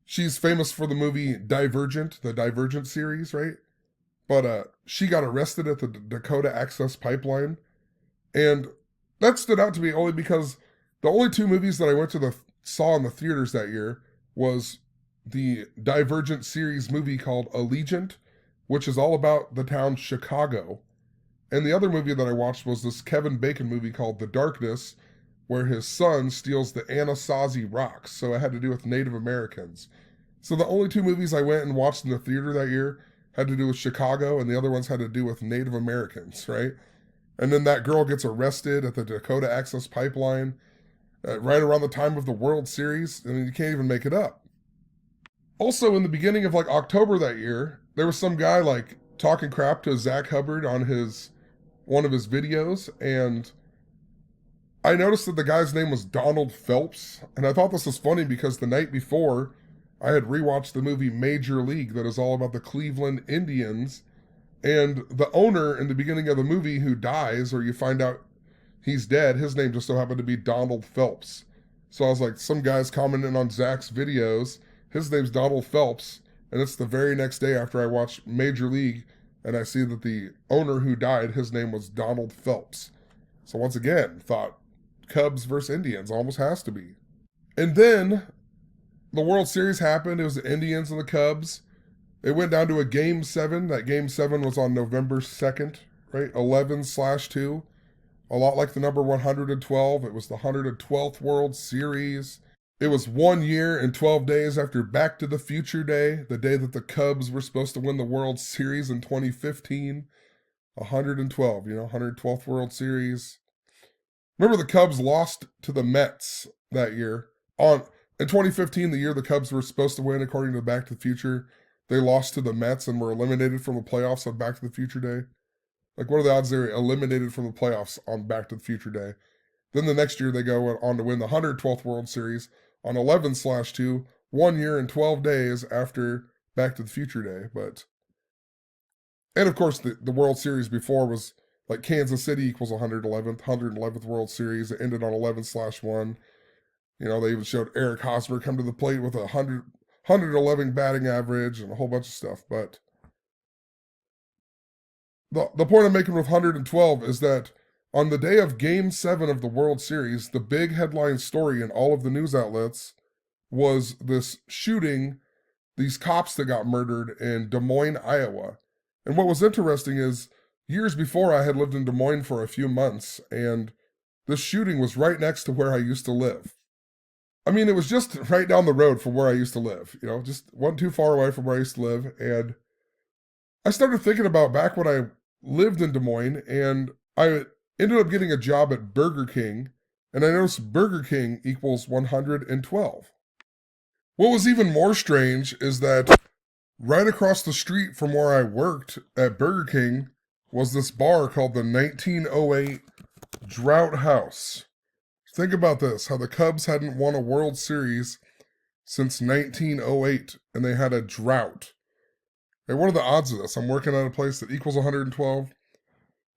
She's famous for the movie Divergent, the Divergent series, right? But she got arrested at the Dakota Access Pipeline. And that stood out to me only because the only two movies that I saw in the theaters that year was the Divergent series movie called Allegiant, which is all about the town Chicago. And the other movie that I watched was this Kevin Bacon movie called The Darkness, where his son steals the Anasazi rocks. So it had to do with Native Americans. So the only two movies I went and watched in the theater that year had to do with Chicago, and the other ones had to do with Native Americans, right? And then that girl gets arrested at the Dakota Access Pipeline right around the time of the World Series. I mean, you can't even make it up. Also, in the beginning of like October that year, there was some guy like talking crap to Zach Hubbard on one of his videos, and I noticed that the guy's name was Donald Phelps, and I thought this was funny because the night before, I had rewatched the movie Major League that is all about the Cleveland Indians, and the owner in the beginning of the movie who dies, or you find out he's dead, his name just so happened to be Donald Phelps. So I was like, some guy's commenting on Zach's videos, his name's Donald Phelps, and it's the very next day after I watched Major League, and I see that the owner who died, his name was Donald Phelps. So once again, thought Cubs versus Indians almost has to be. And then the World Series happened. It was the Indians and the Cubs. It went down to a Game 7. That Game 7 was on November 2nd, right? 11/2. A lot like the number 112. It was the 112th World Series. It was 1 year and 12 days after Back to the Future Day, the day that the Cubs were supposed to win the World Series in 2015. 112, 112th World Series. Remember the Cubs lost to the Mets that year. In 2015, the year the Cubs were supposed to win, according to Back to the Future, they lost to the Mets and were eliminated from the playoffs on Back to the Future Day. Like, what are the odds they're eliminated from the playoffs on Back to the Future Day? Then the next year, they go on to win the 112th World Series on 11/2, 1 year and 12 days after Back to the Future Day. And of course, the World Series before was like Kansas City equals 111th World Series. It ended on 11/1. They even showed Eric Hosmer come to the plate with 111 batting average and a whole bunch of stuff. But the point I'm making with 112 is that on the day of Game 7 of the World Series, the big headline story in all of the news outlets was this shooting, these cops that got murdered in Des Moines, Iowa. And what was interesting is, years before I had lived in Des Moines for a few months, and this shooting was right next to where I used to live. I mean, it was just right down the road from where I used to live, just wasn't too far away from where I used to live. And I started thinking about back when I lived in Des Moines, and I ended up getting a job at Burger King, And I noticed Burger King equals 112. What was even more strange is that right across the street from where I worked at Burger King was this bar called the 1908 Drought House. Think about this, how the Cubs hadn't won a World Series since 1908, and they had a drought. Hey, what are the odds of this? I'm working at a place that equals 112.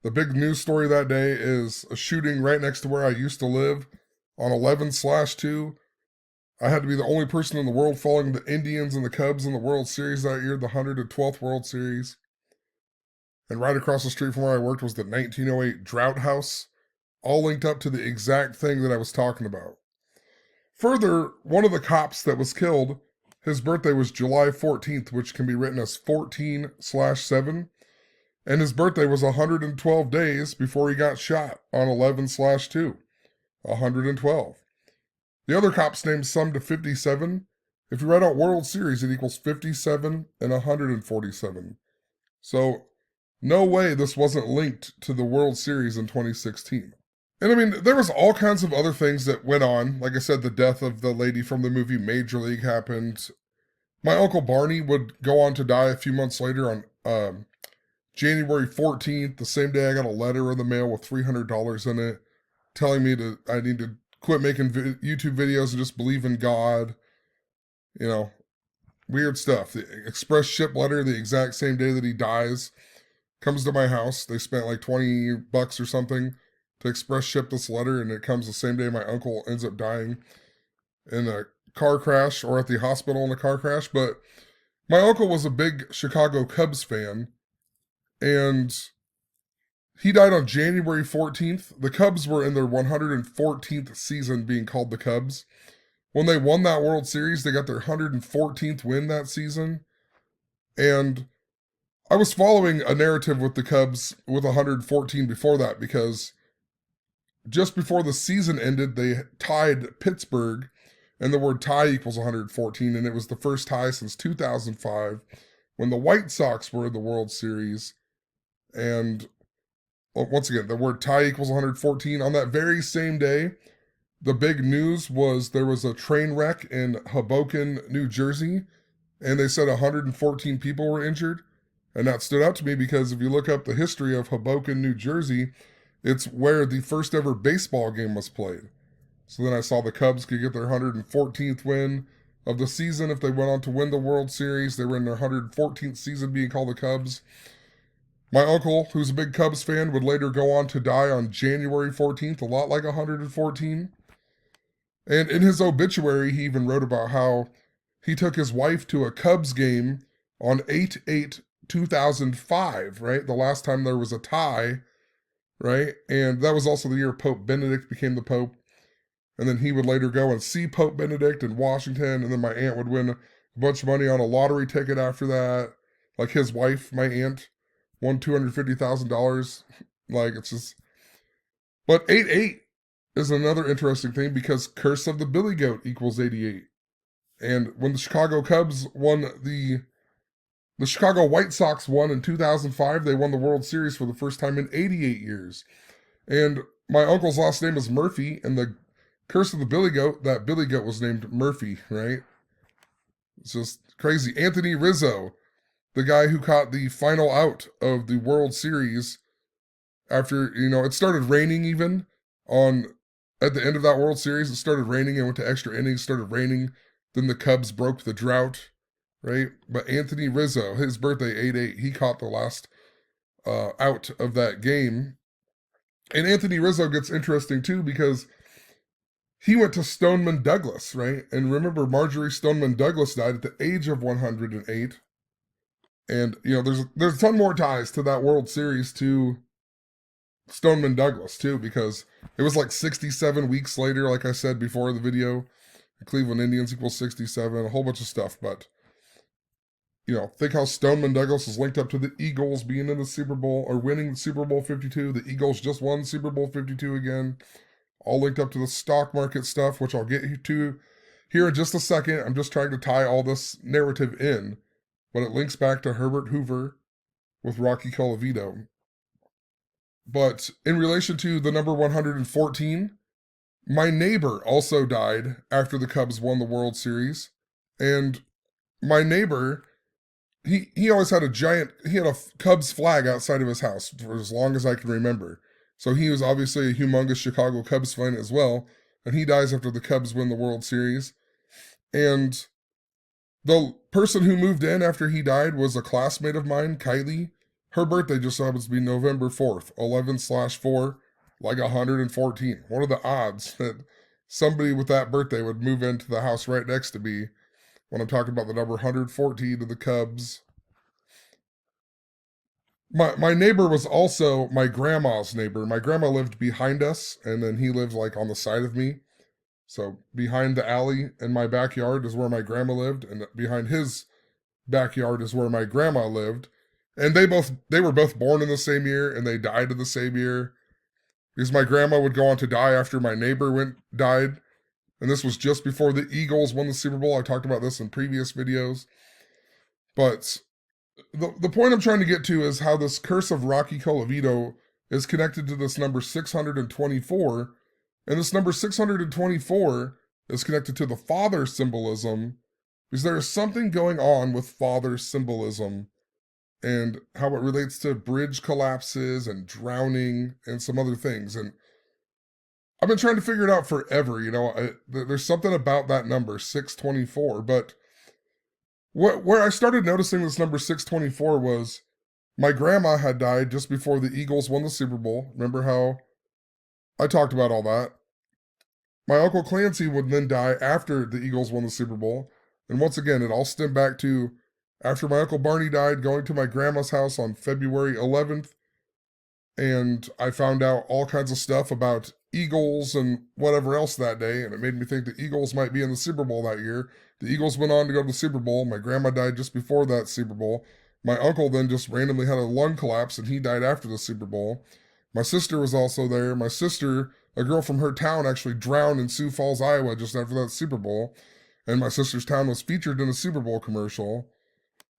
The big news story that day is a shooting right next to where I used to live on 11/2. I had to be the only person in the world following the Indians and the Cubs in the World Series that year, the 112th World Series. And right across the street from where I worked was the 1908 Drought House, all linked up to the exact thing that I was talking about. Further, one of the cops that was killed, his birthday was July 14th, which can be written as 14/7. And his birthday was 112 days before he got shot on 11/2. 112. The other cop's name summed to 57. If you write out World Series, it equals 57 and 147. So, no way this wasn't linked to the World Series in 2016. And I mean, there was all kinds of other things that went on. Like I said, the death of the lady from the movie Major League happened. My Uncle Barney would go on to die a few months later on January 14th, the same day I got a letter in the mail with $300 in it, telling me I need to quit making YouTube videos and just believe in God. You know, weird stuff. The express ship letter the exact same day that he dies comes to my house. They spent like $20 or something to express ship this letter, and it comes the same day my uncle ends up dying in a car crash or at the hospital in a car crash. But my uncle was a big Chicago Cubs fan, and he died on January 14th. The Cubs were in their 114th season being called the Cubs. When they won that World Series, they got their 114th win that season. And I was following a narrative with the Cubs with 114 before that, because just before the season ended, they tied Pittsburgh, and the word tie equals 114, and it was the first tie since 2005 when the White Sox were in the World Series. And once again, the word tie equals 114. On that very same day, the big news was there was a train wreck in Hoboken, New Jersey, and they said 114 people were injured. And that stood out to me because if you look up the history of Hoboken, New Jersey, it's where the first ever baseball game was played. So then I saw the Cubs could get their 114th win of the season if they went on to win the World Series. They were in their 114th season being called the Cubs. My uncle, who's a big Cubs fan, would later go on to die on January 14th, a lot like 114. And in his obituary, he even wrote about how he took his wife to a Cubs game on 8/8/2005, right? The last time there was a tie, right? And that was also the year Pope Benedict became the Pope. And then he would later go and see Pope Benedict in Washington. And then my aunt would win a bunch of money on a lottery ticket after that. Like his wife, my aunt, won $250,000. Like, it's just... But 8/8 is another interesting thing because Curse of the Billy Goat equals 88. And when the Chicago Cubs won the Chicago White Sox won in 2005, they won the World Series for the first time in 88 years. And my uncle's last name is Murphy, and the Curse of the Billy Goat, that Billy Goat was named Murphy, right? It's just crazy. Anthony Rizzo, the guy who caught the final out of the World Series after, it started raining even at the end of that World Series. It started raining and went to extra innings, started raining. Then the Cubs broke the drought, right? But Anthony Rizzo, his birthday, 8/8, he caught the last out of that game. And Anthony Rizzo gets interesting too because he went to Stoneman Douglas, right? And remember, Marjorie Stoneman Douglas died at the age of 108. And, there's a ton more ties to that World Series to Stoneman Douglas, too, because it was like 67 weeks later, like I said before the video. The Cleveland Indians equals 67, a whole bunch of stuff. But, think how Stoneman Douglas is linked up to the Eagles being in the Super Bowl or winning Super Bowl 52. The Eagles just won Super Bowl 52 again. All linked up to the stock market stuff, which I'll get to here in just a second. I'm just trying to tie all this narrative in. But it links back to Herbert Hoover with Rocky Colavito. But in relation to the number 114, My neighbor also died after the Cubs won the World Series. And my neighbor, he always had he had a Cubs flag outside of his house for as long as I can remember. So he was obviously a humongous Chicago Cubs fan as well. And he dies after the Cubs win the World Series. And the person who moved in after he died was a classmate of mine, Kylie. Her birthday just so happens to be November 4th, 11/4, like 114. What are the odds that somebody with that birthday would move into the house right next to me when I'm talking about the number 114 of the Cubs? My neighbor was also my grandma's neighbor. My grandma lived behind us, and then he lived like on the side of me. So behind the alley in my backyard is where my grandma lived, and behind his backyard is where my grandma lived. And they were both born in the same year and they died in the same year. Because my grandma would go on to die after my neighbor died. And this was just before the Eagles won the Super Bowl. I talked about this in previous videos. But the point I'm trying to get to is how this curse of Rocky Colavito is connected to this number 624. And this number 624 is connected to the father symbolism, because there is something going on with father symbolism and how it relates to bridge collapses and drowning and some other things. And I've been trying to figure it out forever. There's something about that number 624. But where I started noticing this number 624 was my grandma had died just before the Eagles won the Super Bowl. Remember how I talked about all that? My Uncle Clancy would then die after the Eagles won the Super Bowl. And once again, it all stemmed back to after my Uncle Barney died, going to my grandma's house on February 11th. And I found out all kinds of stuff about Eagles and whatever else that day. And it made me think the Eagles might be in the Super Bowl that year. The Eagles went on to go to the Super Bowl. My grandma died just before that Super Bowl. My uncle then just randomly had a lung collapse and he died after the Super Bowl. My sister was also there. My sister, a girl from her town, actually drowned in Sioux Falls, Iowa just after that Super Bowl. And my sister's town was featured in a Super Bowl commercial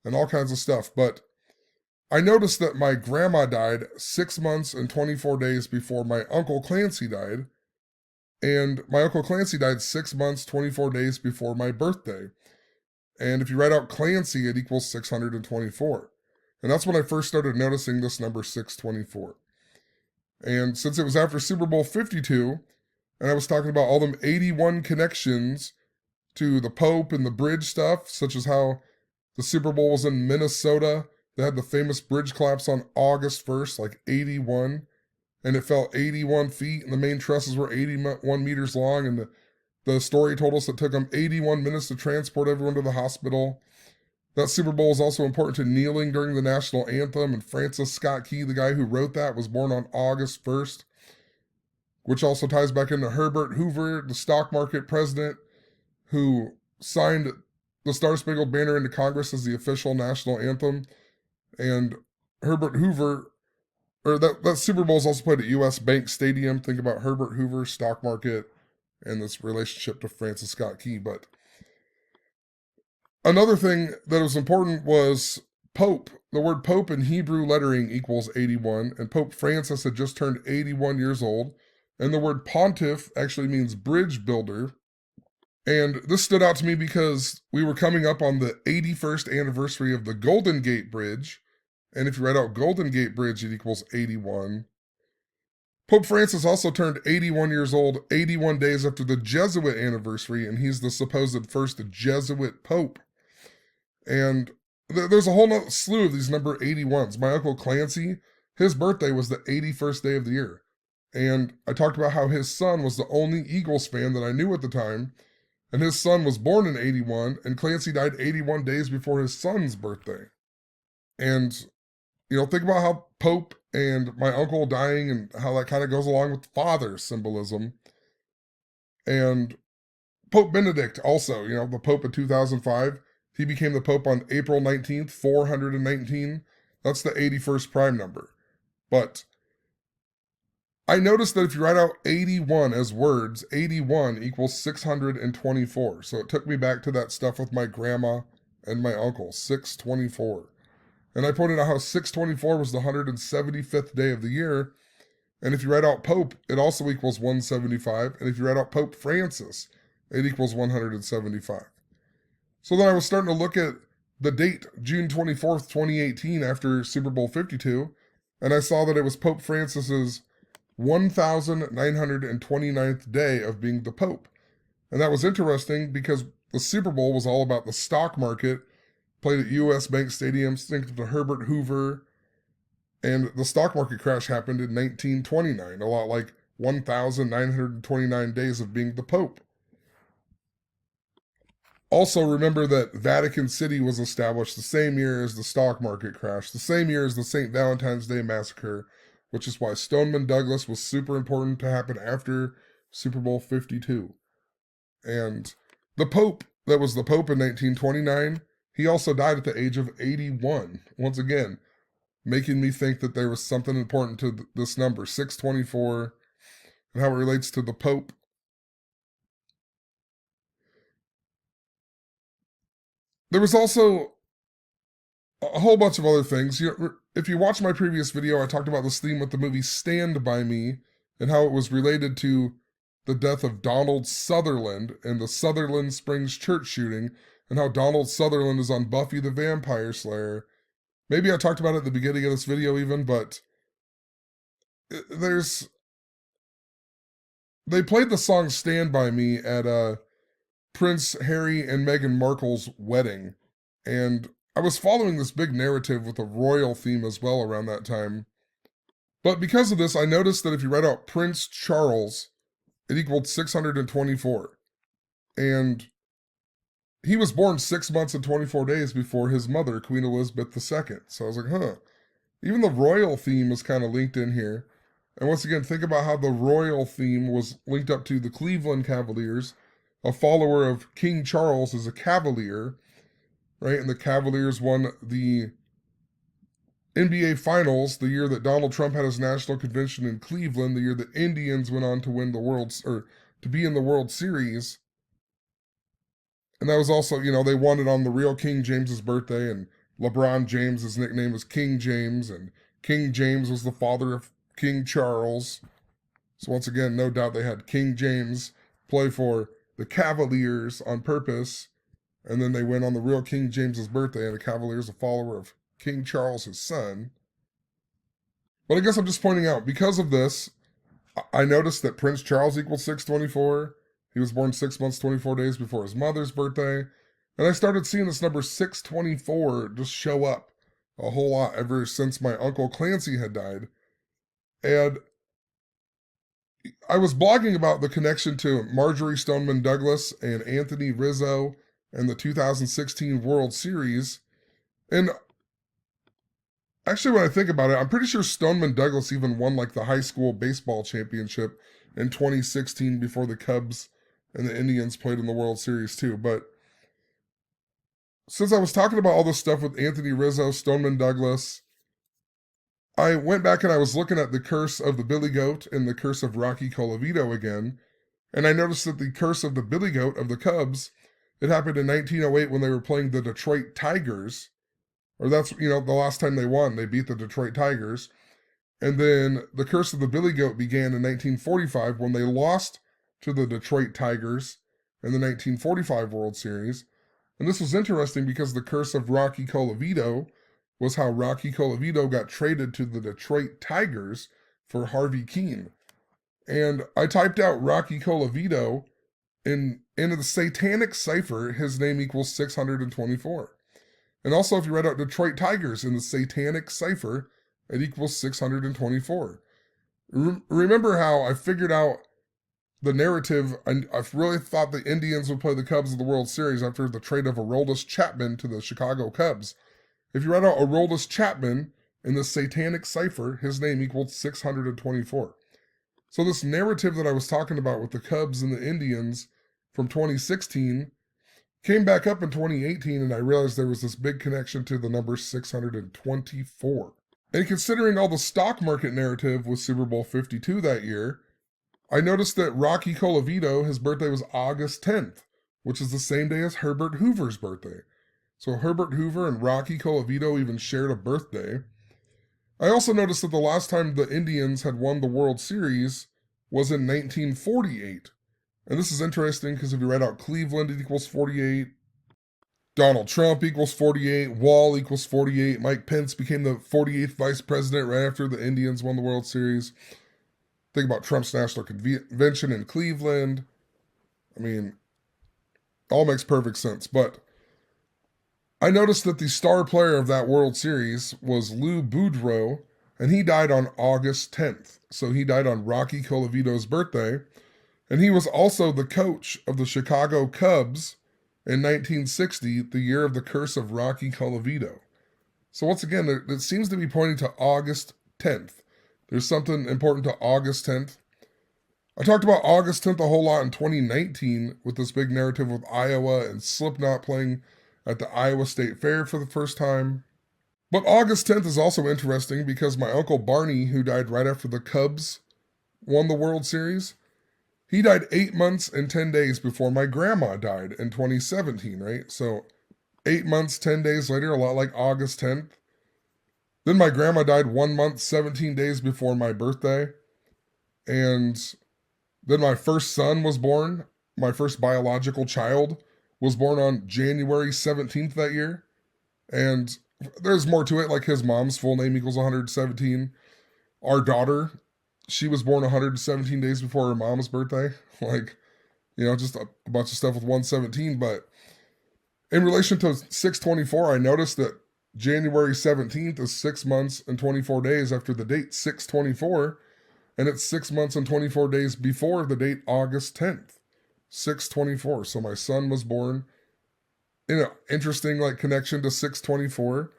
and all kinds of stuff. But I noticed that my grandma died 6 months and 24 days before my Uncle Clancy died. And my Uncle Clancy died 6 months, 24 days before my birthday. And if you write out Clancy, it equals 624. And that's when I first started noticing this number 624. And since it was after Super Bowl 52, and I was talking about all them 81 connections to the Pope and the bridge stuff, such as how the Super Bowl was in Minnesota. They had the famous bridge collapse on August 1st, like 81. And it fell 81 feet, and the main trusses were 81 meters long. And the story told us it took them 81 minutes to transport everyone to the hospital. That Super Bowl is also important to kneeling during the national anthem. And Francis Scott Key, the guy who wrote that, was born on August 1st, which also ties back into Herbert Hoover, the stock market president, who signed the Star Spangled Banner into Congress as the official national anthem. And Herbert Hoover, or that Super Bowl is also played at U.S. Bank Stadium. Think about Herbert Hoover, stock market, and this relationship to Francis Scott Key. But another thing that was important was Pope. The word Pope in Hebrew lettering equals 81, and Pope Francis had just turned 81 years old. And the word pontiff actually means bridge builder. And this stood out to me because we were coming up on the 81st anniversary of the Golden Gate Bridge. And if you write out Golden Gate Bridge, it equals 81. Pope Francis also turned 81 years old 81 days after the Jesuit anniversary, and he's the supposed first Jesuit pope. And there's a whole slew of these number 81s. My Uncle Clancy, his birthday was the 81st day of the year. And I talked about how his son was the only Eagles fan that I knew at the time. And his son was born in 81, and Clancy died 81 days before his son's birthday. And, think about how Pope and my uncle dying and how that kind of goes along with father symbolism. And Pope Benedict also, the Pope in 2005, he became the Pope on April 19th, 419. That's the 81st prime number. But I noticed that if you write out 81 as words, 81 equals 624. So it took me back to that stuff with my grandma and my uncle, 624. And I pointed out how 624 was the 175th day of the year. And if you write out Pope, it also equals 175. And if you write out Pope Francis, it equals 175. So then I was starting to look at the date, June 24th, 2018, after Super Bowl 52, and I saw that it was Pope Francis's 1929th day of being the Pope. And that was interesting because the Super Bowl was all about the stock market, played at U.S. Bank Stadium, synced to Herbert Hoover, and the stock market crash happened in 1929, a lot like 1,929 days of being the Pope. Also, remember that Vatican City was established the same year as the stock market crash, the same year as the St. Valentine's Day massacre, which is why Stoneman Douglas was super important to happen after Super Bowl 52. And the Pope, that was the Pope in 1929, he also died at the age of 81. Once again, making me think that there was something important to this number, 624, and how it relates to the Pope. There was also a whole bunch of other things. If you watch my previous video, I talked about this theme with the movie Stand By Me and how it was related to the death of Donald Sutherland and the Sutherland Springs church shooting, and how Donald Sutherland is on Buffy the Vampire Slayer. Maybe I talked about it at the beginning of this video even, but they played the song Stand By Me at Prince Harry and Meghan Markle's wedding, and I was following this big narrative with a royal theme as well around that time. But because of this, I noticed that if you write out Prince Charles, it equaled 624. And he was born 6 months and 24 days before his mother, Queen Elizabeth II. So I was like, huh. Even the royal theme is kind of linked in here. And once again, think about how the royal theme was linked up to the Cleveland Cavaliers. A follower of King Charles is a Cavalier, right? And the Cavaliers won the NBA Finals the year that Donald Trump had his national convention in Cleveland, the year that Indians went on to win to be in the World Series. And that was also, they won it on the real King James's birthday, and LeBron James' nickname was King James, and King James was the father of King Charles. So once again, no doubt they had King James play for the Cavaliers on purpose, and then they went on the real King James's birthday, and the Cavaliers a follower of King Charles, his son. But I guess I'm just pointing out, because of this, I noticed that Prince Charles equals 624. He was born 6 months, 24 days before his mother's birthday. And I started seeing this number 624 just show up a whole lot ever since my Uncle Clancy had died. And I was blogging about the connection to Marjorie Stoneman Douglas and Anthony Rizzo and the 2016 World Series. And actually, when I think about it, I'm pretty sure Stoneman Douglas even won like the high school baseball championship in 2016 before the Cubs and the Indians played in the World Series too. But since I was talking about all this stuff with Anthony Rizzo, Stoneman Douglas, I went back and I was looking at the curse of the Billy Goat and the curse of Rocky Colavito again, and I noticed that the curse of the Billy Goat of the Cubs, it happened in 1908 when they were playing the Detroit Tigers, or that's, the last time they won, they beat the Detroit Tigers. And then the curse of the Billy Goat began in 1945 when they lost to the Detroit Tigers in the 1945 World Series. And this was interesting because the curse of Rocky Colavito was how Rocky Colavito got traded to the Detroit Tigers for Harvey Keene. And I typed out Rocky Colavito, and in the satanic cipher, his name equals 624. And also, if you write out Detroit Tigers in the satanic cipher, it equals 624. Remember how I figured out the narrative? I really thought the Indians would play the Cubs in the World Series after the trade of Aroldis Chapman to the Chicago Cubs. If you write out Aroldis Chapman in the satanic cipher, his name equals 624. So this narrative that I was talking about with the Cubs and the Indians from 2016 came back up in 2018, and I realized there was this big connection to the number 624. And considering all the stock market narrative with Super Bowl 52 that year, I noticed that Rocky Colavito, his birthday was August 10th, which is the same day as Herbert Hoover's birthday. So Herbert Hoover and Rocky Colavito even shared a birthday. I also noticed that the last time the Indians had won the World Series was in 1948. And this is interesting because if you write out Cleveland, it equals 48. Donald Trump equals 48. Wall equals 48. Mike Pence became the 48th vice president right after the Indians won the World Series. Think about Trump's national convention in Cleveland. I mean, all makes perfect sense. But I noticed that the star player of that World Series was Lou Boudreau, and he died on August 10th. So he died on Rocky Colavito's birthday. And he was also the coach of the Chicago Cubs in 1960, the year of the curse of Rocky Colavito. So once again, it seems to be pointing to August 10th. There's something important to August 10th. I talked about August 10th a whole lot in 2019 with this big narrative with Iowa and Slipknot playing at the Iowa State Fair for the first time. But August 10th is also interesting because my Uncle Barney, who died right after the Cubs won the World Series, he died 8 months and 10 days before my grandma died in 2017, right? So 8 months, 10 days later, a lot like August 10th. Then my grandma died 1 month, 17 days before my birthday. And then my first son was born. My first biological child was born on January 17th that year. And there's more to it, like his mom's full name equals 117. Our daughter, she was born 117 days before her mom's birthday. Like, just a bunch of stuff with 117. But in relation to 624, I noticed that January 17th is 6 months and 24 days after the date 624. And it's 6 months and 24 days before the date August 10th. 624. So my son was born in an interesting connection to 624.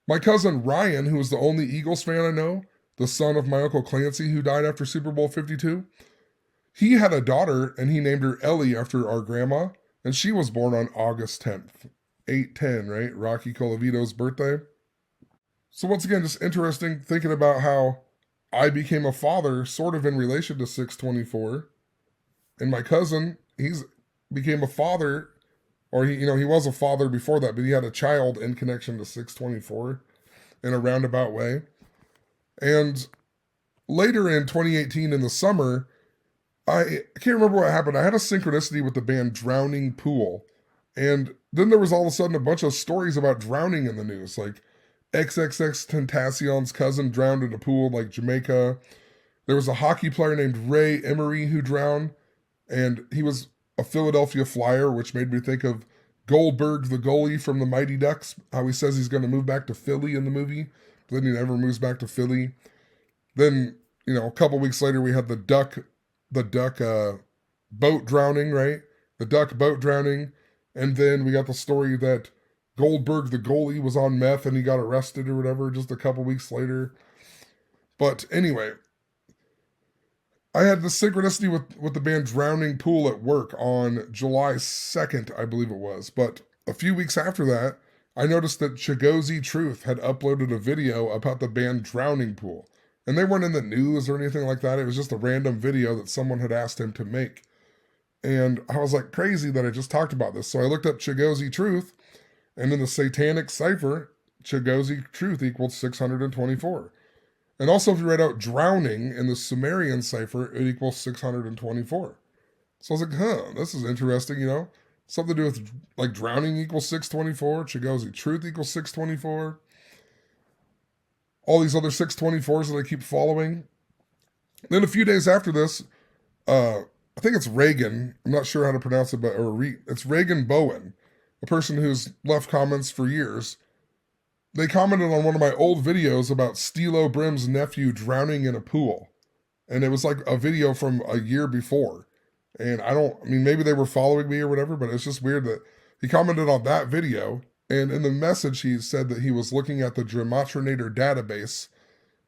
My cousin Ryan, who was the only Eagles fan I know, the son of my Uncle Clancy, who died after Super Bowl 52, he had a daughter, and he named her Ellie after our grandma, and she was born on August 10th. 8/10, right? Rocky Colavito's birthday. So once again, just interesting thinking about how I became a father sort of in relation to 624. And my cousin, he's became a father, or he was a father before that, but he had a child in connection to 624 in a roundabout way. And later in 2018 in the summer, I can't remember what happened. I had a synchronicity with the band Drowning Pool. And then there was all of a sudden a bunch of stories about drowning in the news, like XXX Tentacion's cousin drowned in a pool like Jamaica. There was a hockey player named Ray Emery who drowned, and he was a Philadelphia Flyer, which made me think of Goldberg, the goalie from the Mighty Ducks, how he says he's going to move back to Philly in the movie, but then he never moves back to Philly. Then, a couple weeks later, we had the duck boat drowning, right? The duck boat drowning. And then we got the story that Goldberg, the goalie, was on meth and he got arrested or whatever just a couple weeks later. But anyway, I had the synchronicity with the band Drowning Pool at work on July 2nd, I believe it was. But a few weeks after that, I noticed that Chigozie Truth had uploaded a video about the band Drowning Pool. And they weren't in the news or anything like that. It was just a random video that someone had asked him to make. And I was like, crazy that I just talked about this. So I looked up Chigozie Truth, and in the satanic cipher, Chigozie Truth equals 624. And also, if you write out drowning in the Sumerian cipher, it equals 624. So I was like, this is interesting, Something to do with, drowning equals 624, Chigozie Truth equals 624. All these other 624s that I keep following. Then a few days after this, I think it's Reagan. I'm not sure how to pronounce it, but it's Reagan Bowen, a person who's left comments for years. They commented on one of my old videos about Stilo Brim's nephew drowning in a pool. And it was like a video from a year before. And maybe they were following me or whatever, but it's just weird that he commented on that video. And in the message, he said that he was looking at the Dramatrinator database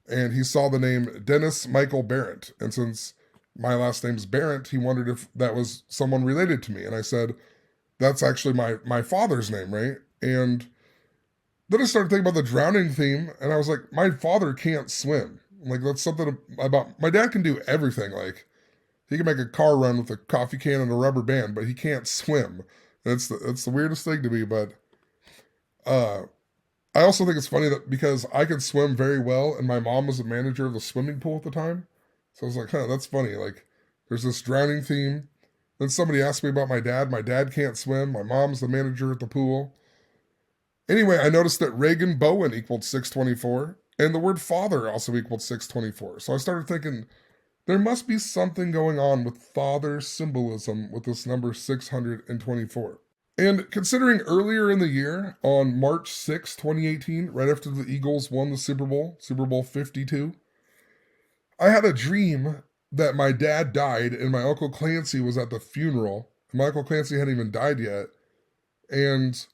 and he saw the name Dennis Michael Barrett. And since my last name's Barrett, he wondered if that was someone related to me. And I said, that's actually my father's name, right? And then I started thinking about the drowning theme, and I was like, my father can't swim. That's something about, my dad can do everything. He can make a car run with a coffee can and a rubber band, but he can't swim. It's the weirdest thing to me, but I also think it's funny that because I could swim very well and my mom was the manager of the swimming pool at the time. So I was like, huh, that's funny. Like, there's this drowning theme. Then somebody asked me about my dad. My dad can't swim. My mom's the manager at the pool. Anyway, I noticed that Reagan Bowen equaled 624, and the word father also equaled 624. So I started thinking there must be something going on with father symbolism with this number 624. And considering earlier in the year, on March 6, 2018, right after the Eagles won the Super Bowl, Super Bowl 52, I had a dream that my dad died and my Uncle Clancy was at the funeral. My Uncle Clancy hadn't even died yet. And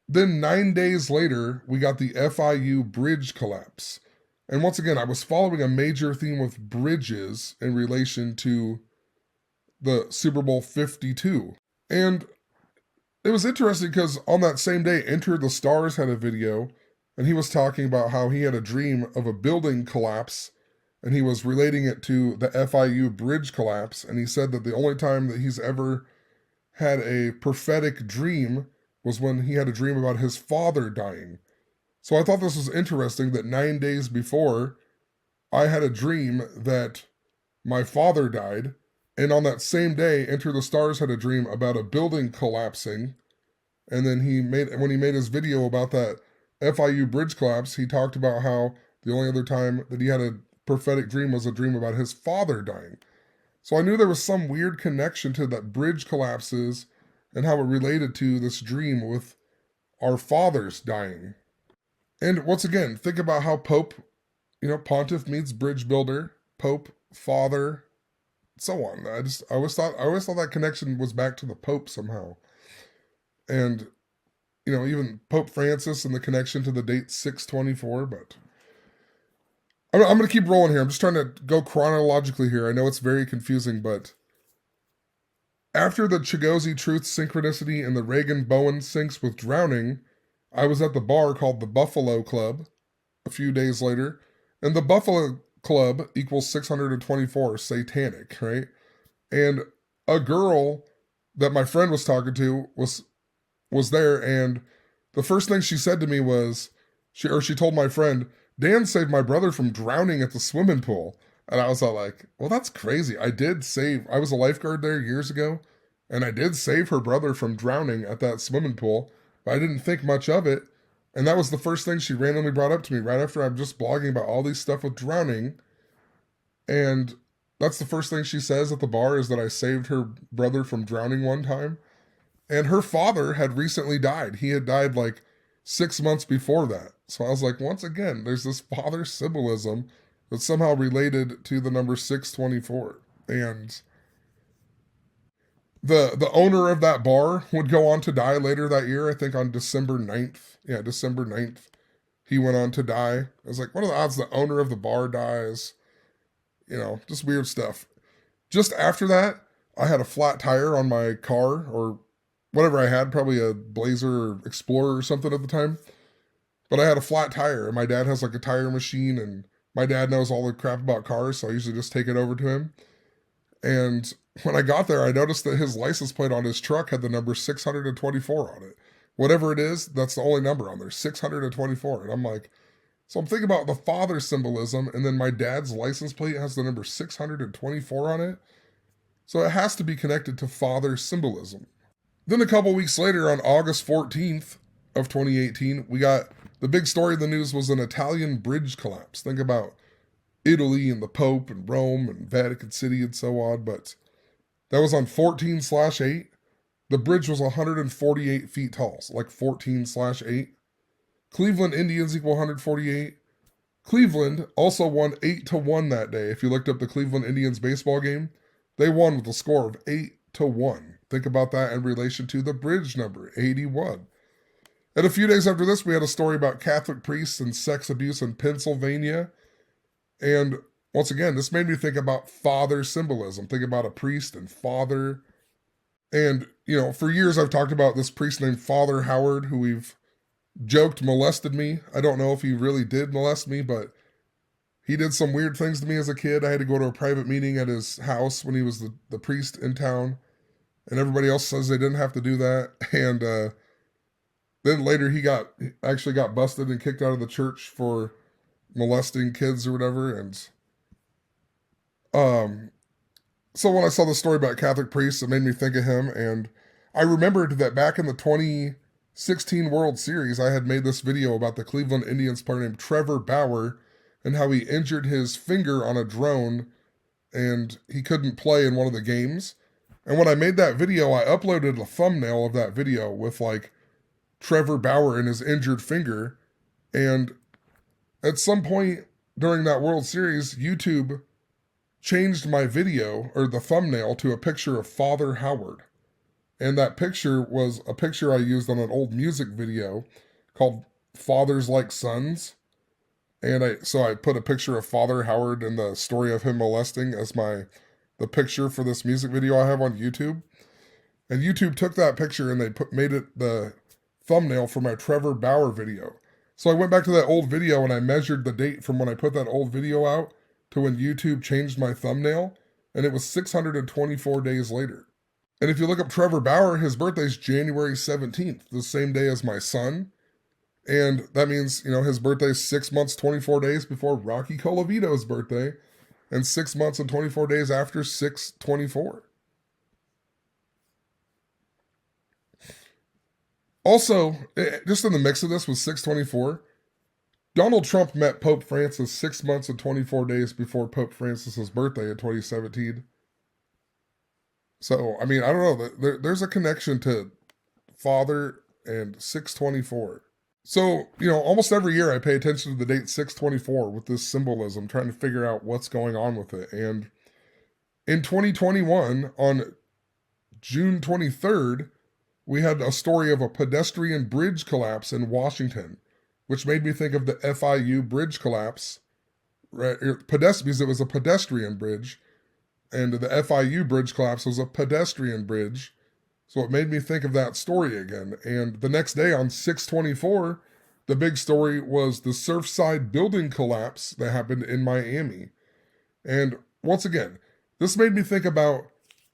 then 9 days later, we got the FIU bridge collapse. And once again, I was following a major theme with bridges in relation to the Super Bowl 52. And it was interesting because on that same day, Enter the Stars had a video, and he was talking about how he had a dream of a building collapse, and he was relating it to the FIU bridge collapse. And he said that the only time that he's ever had a prophetic dream was when he had a dream about his father dying. So I thought this was interesting that 9 days before, I had a dream that my father died, and on that same day, Enter the Stars had a dream about a building collapsing. And then when he made his video about that FIU bridge collapse, he talked about how the only other time that he had a prophetic dream was a dream about his father dying. So I knew there was some weird connection to that bridge collapses and how it related to this dream with our fathers dying. And once again, think about how Pope, Pontiff meets bridge builder, Pope, father, so on. I always thought that connection was back to the Pope somehow. And even Pope Francis and the connection to the date 624, but I'm going to keep rolling here. I'm just trying to go chronologically here. I know it's very confusing, but after the Chigozi Truth synchronicity and the Reagan Bowen syncs with drowning, I was at the bar called the Buffalo Club a few days later, and the Buffalo Club equals 624, satanic, right? And a girl that my friend was talking to was there, and the first thing she said to me was, she told my friend, Dan saved my brother from drowning at the swimming pool. And I was all like, well, that's crazy. I was a lifeguard there years ago, and I did save her brother from drowning at that swimming pool, but I didn't think much of it. And that was the first thing she randomly brought up to me right after I'm just blogging about all these stuff with drowning. And that's the first thing she says at the bar is that I saved her brother from drowning one time. And her father had recently died. He had died like 6 months before that. So I was like, once again, there's this father symbolism that's somehow related to the number 624. And the owner of that bar would go on to die later that year, I think on December 9th. Yeah, December 9th. He went on to die. I was like, what are the odds the owner of the bar dies? Just weird stuff. Just after that, I had a flat tire on my car, or whatever I had, probably a Blazer or Explorer or something at the time. But I had a flat tire, and my dad has like a tire machine, and my dad knows all the crap about cars, so I usually just take it over to him. And when I got there, I noticed that his license plate on his truck had the number 624 on it. Whatever it is, that's the only number on there, 624. And I'm like, so I'm thinking about the father symbolism, and then my dad's license plate has the number 624 on it. So it has to be connected to father symbolism. Then a couple weeks later, on August 14th of 2018, we got the big story in the news was an Italian bridge collapse. Think about Italy and the Pope and Rome and Vatican City and so on, but that was on 14/8. The bridge was 148 feet tall, so like 14/8. Cleveland Indians equal 148. Cleveland also won 8-1 that day. If you looked up the Cleveland Indians baseball game, they won with a score of 8-1. Think about that in relation to the bridge number, 81. And a few days after this, we had a story about Catholic priests and sex abuse in Pennsylvania. And once again, this made me think about father symbolism. Think about a priest and father. And, for years I've talked about this priest named Father Howard, who we've joked molested me. I don't know if he really did molest me, but he did some weird things to me as a kid. I had to go to a private meeting at his house when he was the priest in town. And everybody else says they didn't have to do that. And then later he actually got busted and kicked out of the church for molesting kids or whatever. And um, so when I saw the story about Catholic priests, it made me think of him. And I remembered that back in the 2016 World Series, I had made this video about the Cleveland Indians player named Trevor Bauer and how he injured his finger on a drone and he couldn't play in one of the games. And when I made that video, I uploaded a thumbnail of that video with like Trevor Bauer and his injured finger. And at some point during that World Series, YouTube changed my video or the thumbnail to a picture of Father Howard. And that picture was a picture I used on an old music video called Fathers Like Sons. And I put a picture of Father Howard and the story of him molesting as the picture for this music video I have on YouTube. And YouTube took that picture and they made it the thumbnail for my Trevor Bauer video. So I went back to that old video and I measured the date from when I put that old video out to when YouTube changed my thumbnail, and it was 624 days later. And if you look up Trevor Bauer, his birthday's January 17th, the same day as my son. And that means, his birthday's 6 months, 24 days before Rocky Colavito's birthday, and 6 months and 24 days after 6/24. Also, just in the mix of this with 6/24, Donald Trump met Pope Francis 6 months and 24 days before Pope Francis's birthday in 2017. So, I don't know. There's a connection to Father and 6/24. So, almost every year I pay attention to the date 6/24 with this symbolism, trying to figure out what's going on with it. And in 2021, on June 23rd, we had a story of a pedestrian bridge collapse in Washington, which made me think of the FIU bridge collapse, right? Because it was a pedestrian bridge, and the FIU bridge collapse was a pedestrian bridge. So it made me think of that story again. And the next day on 6/24, the big story was the Surfside building collapse that happened in Miami. And once again, this made me think about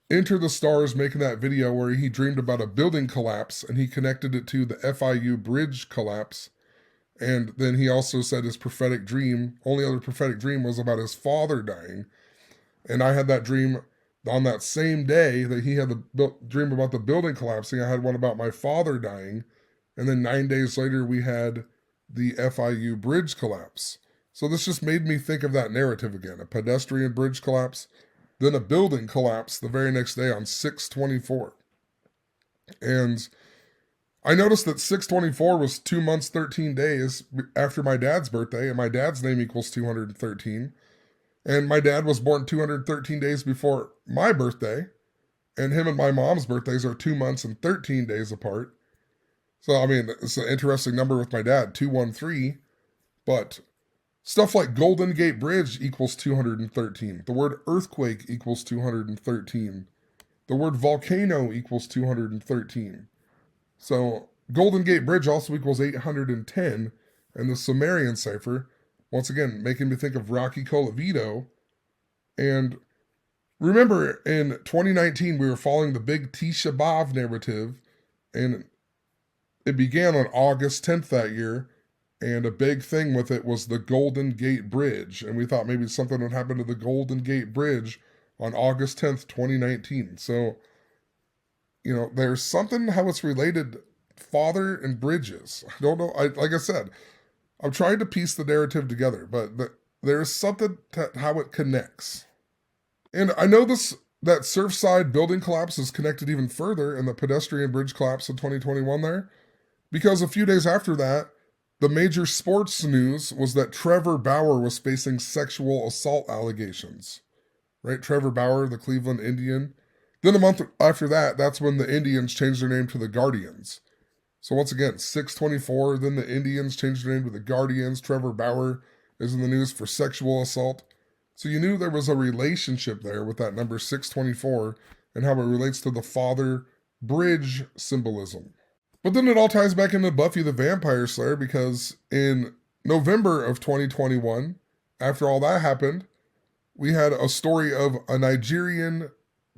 Enter the Stars making that video where he dreamed about a building collapse and he connected it to the FIU bridge collapse. And then he also said his prophetic dream, only other prophetic dream, was about his father dying. And I had that dream on that same day that he had the dream about the building collapsing. I had one about my father dying. And then 9 days later, we had the FIU bridge collapse. So this just made me think of that narrative again. A pedestrian bridge collapse, then a building collapse the very next day on 6/24. And I noticed that 6/24 was 2 months, 13 days after my dad's birthday, and my dad's name equals 213. And my dad was born 213 days before my birthday, and him and my mom's birthdays are 2 months and 13 days apart. So, it's an interesting number with my dad, 213, but stuff like Golden Gate Bridge equals 213. The word earthquake equals 213. The word volcano equals 213. So Golden Gate Bridge also equals 810, and the Sumerian cipher, once again, making me think of Rocky Colavito. And remember, in 2019, we were following the big Tisha B'Av narrative, and it began on August 10th that year, and a big thing with it was the Golden Gate Bridge, and we thought maybe something would happen to the Golden Gate Bridge on August 10th, 2019. So, there's something how it's related, father and bridges. I don't know. Like I said, I'm trying to piece the narrative together, but there's something to how it connects. And I know that Surfside building collapse is connected even further in the pedestrian bridge collapse in 2021 there, because a few days after that, the major sports news was that Trevor Bauer was facing sexual assault allegations. Right? Trevor Bauer, the Cleveland Indian. Then a month after that, that's when the Indians changed their name to the Guardians. So once again, 6/24, then the Indians changed their name to the Guardians. Trevor Bauer is in the news for sexual assault. So you knew there was a relationship there with that number 6/24 and how it relates to the father bridge symbolism. But then it all ties back into Buffy the Vampire Slayer, because in November of 2021, after all that happened, we had a story of a Nigerian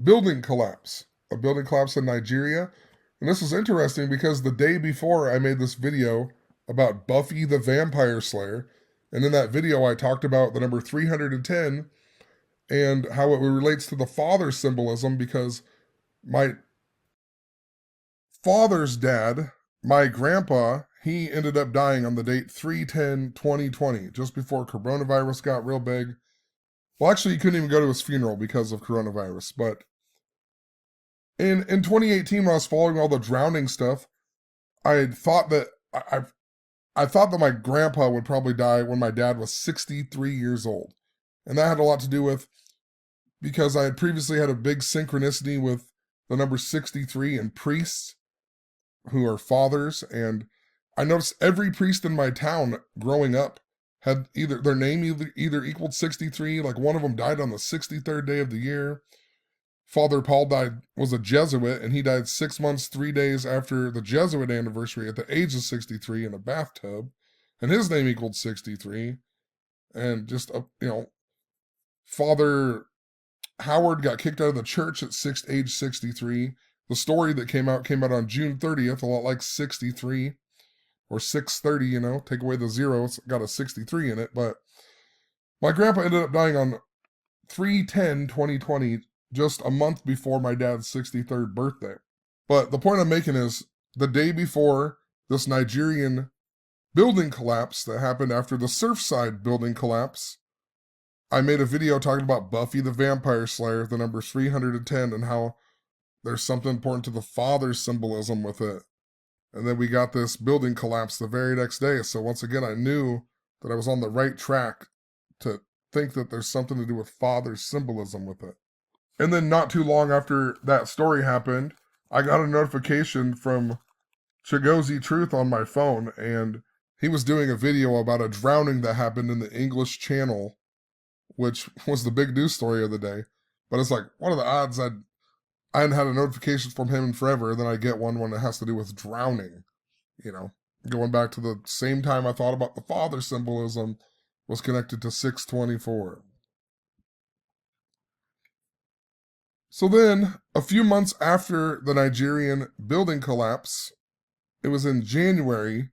building collapse. A building collapse in Nigeria. And this is interesting because the day before I made this video about Buffy the Vampire Slayer, and in that video I talked about the number 310 and how it relates to the father symbolism, because my father's dad, my grandpa, he ended up dying on the date 3/10/2020, just before coronavirus got real big. Well, actually, he couldn't even go to his funeral because of coronavirus. But in 2018, when I was following all the drowning stuff, I had thought that I thought that my grandpa would probably die when my dad was 63 years old. And that had a lot to do with because I had previously had a big synchronicity with the number 63 and priests who are fathers. And I noticed every priest in my town growing up had either their name either equaled 63, like one of them died on the 63rd day of the year. Father Paul was a Jesuit, and he died 6 months, 3 days after the Jesuit anniversary at the age of 63 in a bathtub, and his name equaled 63. And just, Father Howard got kicked out of the church at age 63. The story that came out on June 30th, a lot like 63 or 630, take away the zero, it's got a 63 in it. But my grandpa ended up dying on 3/10/2020, just a month before my dad's 63rd birthday. But the point I'm making is the day before this Nigerian building collapse that happened after the Surfside building collapse, I made a video talking about Buffy the Vampire Slayer, the number 310, and how there's something important to the father symbolism with it. And then we got this building collapse the very next day. So once again, I knew that I was on the right track to think that there's something to do with father symbolism with it. And then not too long after that story happened, I got a notification from Chigozi Truth on my phone, and he was doing a video about a drowning that happened in the English Channel, which was the big news story of the day. But it's like, what are the odds I hadn't had a notification from him in forever, and then I get one when it has to do with drowning. Going back to the same time I thought about the father symbolism was connected to 624. So then, a few months after the Nigerian building collapse, it was in January,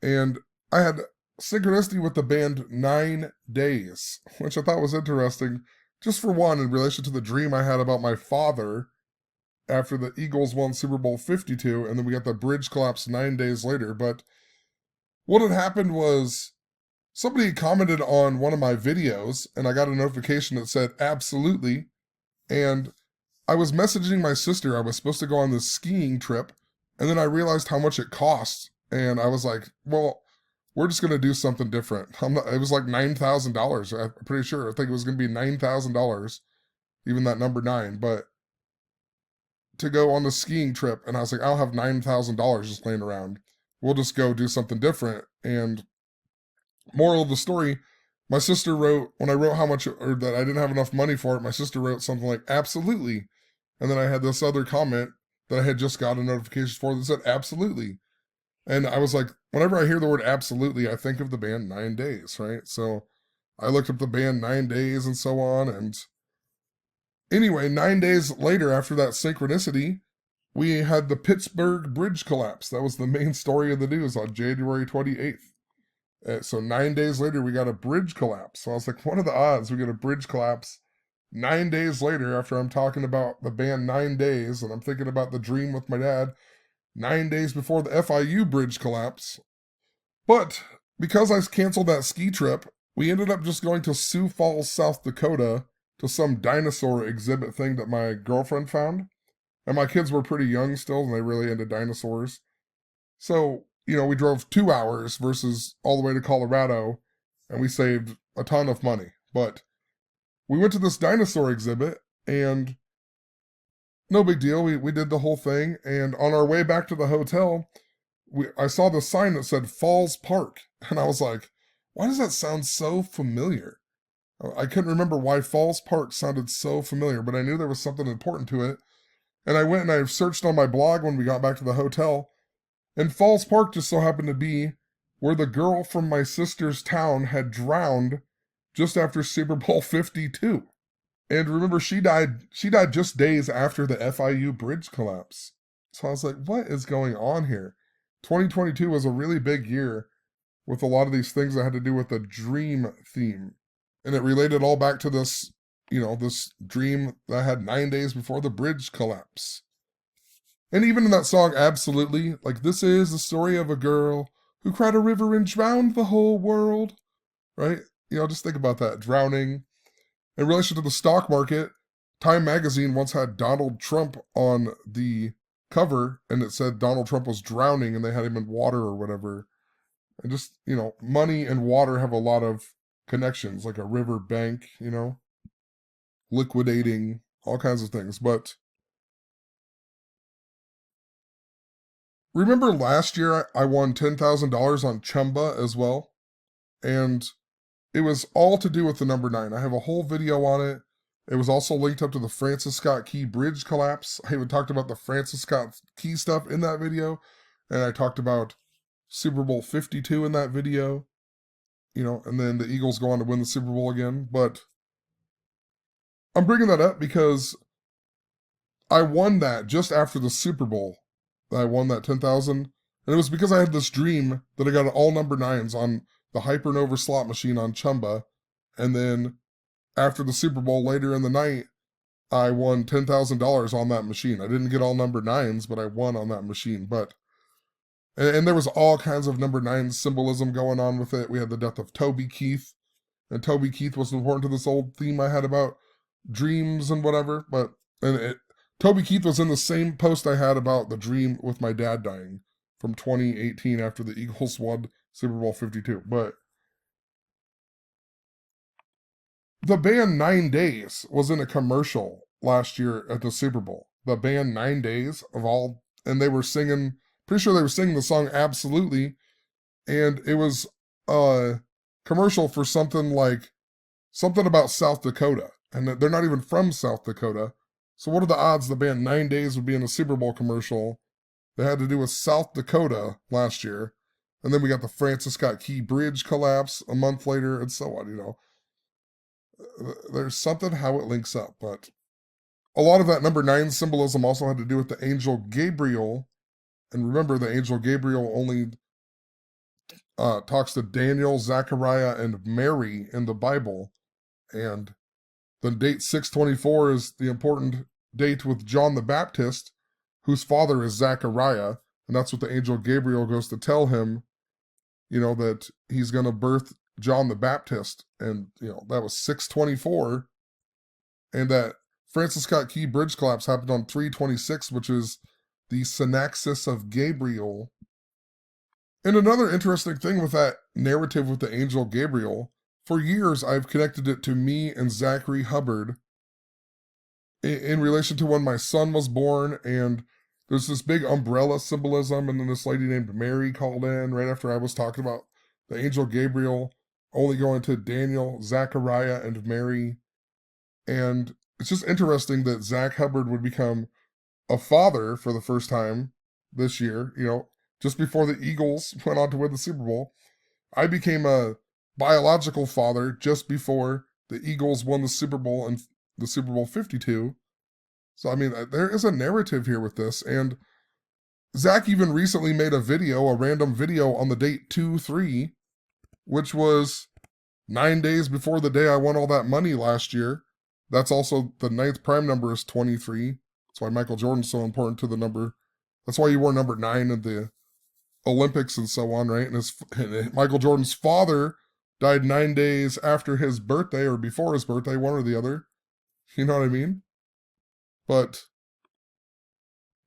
and I had synchronicity with the band 9 Days, which I thought was interesting, just for one, in relation to the dream I had about my father after the Eagles won Super Bowl 52, and then we got the bridge collapse 9 days later. But what had happened was somebody commented on one of my videos, and I got a notification that said, absolutely, and I was messaging my sister. I was supposed to go on this skiing trip, and then I realized how much it cost, and I was like, well, we're just going to do something different. It was like $9,000. I'm pretty sure. I think it was going to be $9,000, even that number 9, but to go on the skiing trip. And I was like, I don't have $9,000 just laying around. We'll just go do something different. And moral of the story, my sister wrote, when I wrote how much, or that I didn't have enough money for it, my sister wrote something like, absolutely. And then I had this other comment that I had just got a notification for that said, absolutely. And I was like, whenever I hear the word absolutely, I think of the band 9 Days, right? So I looked up the band 9 Days and so on. And anyway, 9 days later, after that synchronicity, we had the Pittsburgh bridge collapse. That was the main story of the news on January 28th. So 9 days later, we got a bridge collapse. So I was like, what are the odds we get a bridge collapse 9 days later after I'm talking about the band 9 Days, and I'm thinking about the dream with my dad 9 days before the FIU bridge collapse. But because I canceled that ski trip, we ended up just going to Sioux Falls, South Dakota, to some dinosaur exhibit thing that my girlfriend found. And my kids were pretty young still, and they really into dinosaurs. So, we drove 2 hours versus all the way to Colorado, and we saved a ton of money. But we went to this dinosaur exhibit, and no big deal. We did the whole thing, and on our way back to the hotel, I saw the sign that said Falls Park, and I was like, why does that sound so familiar? I couldn't remember why Falls Park sounded so familiar, but I knew there was something important to it. And I went and I searched on my blog when we got back to the hotel, and Falls Park just so happened to be where the girl from my sister's town had drowned just after Super Bowl 52. And remember, she died just days after the FIU bridge collapse. So I was like, what is going on here? 2022 was a really big year with a lot of these things that had to do with the dream theme. And it related all back to this, this dream that I had 9 days before the bridge collapse. And even in that song, absolutely, like, this is the story of a girl who cried a river and drowned the whole world, right? Just think about that, drowning. In relation to the stock market, Time magazine once had Donald Trump on the cover, and it said Donald Trump was drowning and they had him in water or whatever. And just, money and water have a lot of connections, like a river bank, liquidating, all kinds of things. But remember last year I won $10,000 on Chumba as well? And it was all to do with the number 9. I have a whole video on it. It was also linked up to the Francis Scott Key Bridge collapse. I even talked about the Francis Scott Key stuff in that video. And I talked about Super Bowl 52 in that video. And then the Eagles go on to win the Super Bowl again. But I'm bringing that up because I won that just after the Super Bowl. I won that 10,000. And it was because I had this dream that I got all number 9s on the Hypernova slot machine on Chumba. And then after the Super Bowl later in the night, I won $10,000 on that machine. I didn't get all number 9s, but I won on that machine. And there was all kinds of number 9 symbolism going on with it. We had the death of Toby Keith, and Toby Keith was important to this old theme I had about dreams and whatever. Toby Keith was in the same post I had about the dream with my dad dying from 2018 after the Eagles won Super Bowl 52. But the band 9 Days was in a commercial last year at the Super Bowl. The band 9 Days and they were singing, pretty sure they were singing the song Absolutely, and it was a commercial for something about South Dakota, and they're not even from South Dakota. So what are the odds the band 9 Days would be in a Super Bowl commercial that had to do with South Dakota last year? And then we got the Francis Scott Key Bridge collapse a month later, and so on, There's something how it links up, but a lot of that number 9 symbolism also had to do with the angel Gabriel. And remember, the angel Gabriel only talks to Daniel, Zechariah, and Mary in the Bible. And the date 624 is the important date with John the Baptist, whose father is Zechariah. And that's what the angel Gabriel goes to tell him, that he's going to birth John the Baptist. And, that was 624. And that Francis Scott Key Bridge collapse happened on 326, which is the synaxis of Gabriel. And another interesting thing with that narrative with the angel Gabriel, for years I've connected it to me and Zachary Hubbard in relation to when my son was born, and there's this big umbrella symbolism, and then this lady named Mary called in right after I was talking about the angel Gabriel only going to Daniel, Zechariah, and Mary. And it's just interesting that Zach Hubbard would become a father for the first time this year, just before the Eagles went on to win the Super Bowl. I became a biological father just before the Eagles won the Super Bowl and the Super Bowl 52. So, there is a narrative here with this. And Zach even recently made a random video on the date 2-3, which was 9 days before the day I won all that money last year. That's also the 9th prime number is 23. That's why Michael Jordan's so important to the number. That's why he wore number 9 at the Olympics and so on, right? And Michael Jordan's father died 9 days after his birthday or before his birthday, one or the other. You know what I mean? But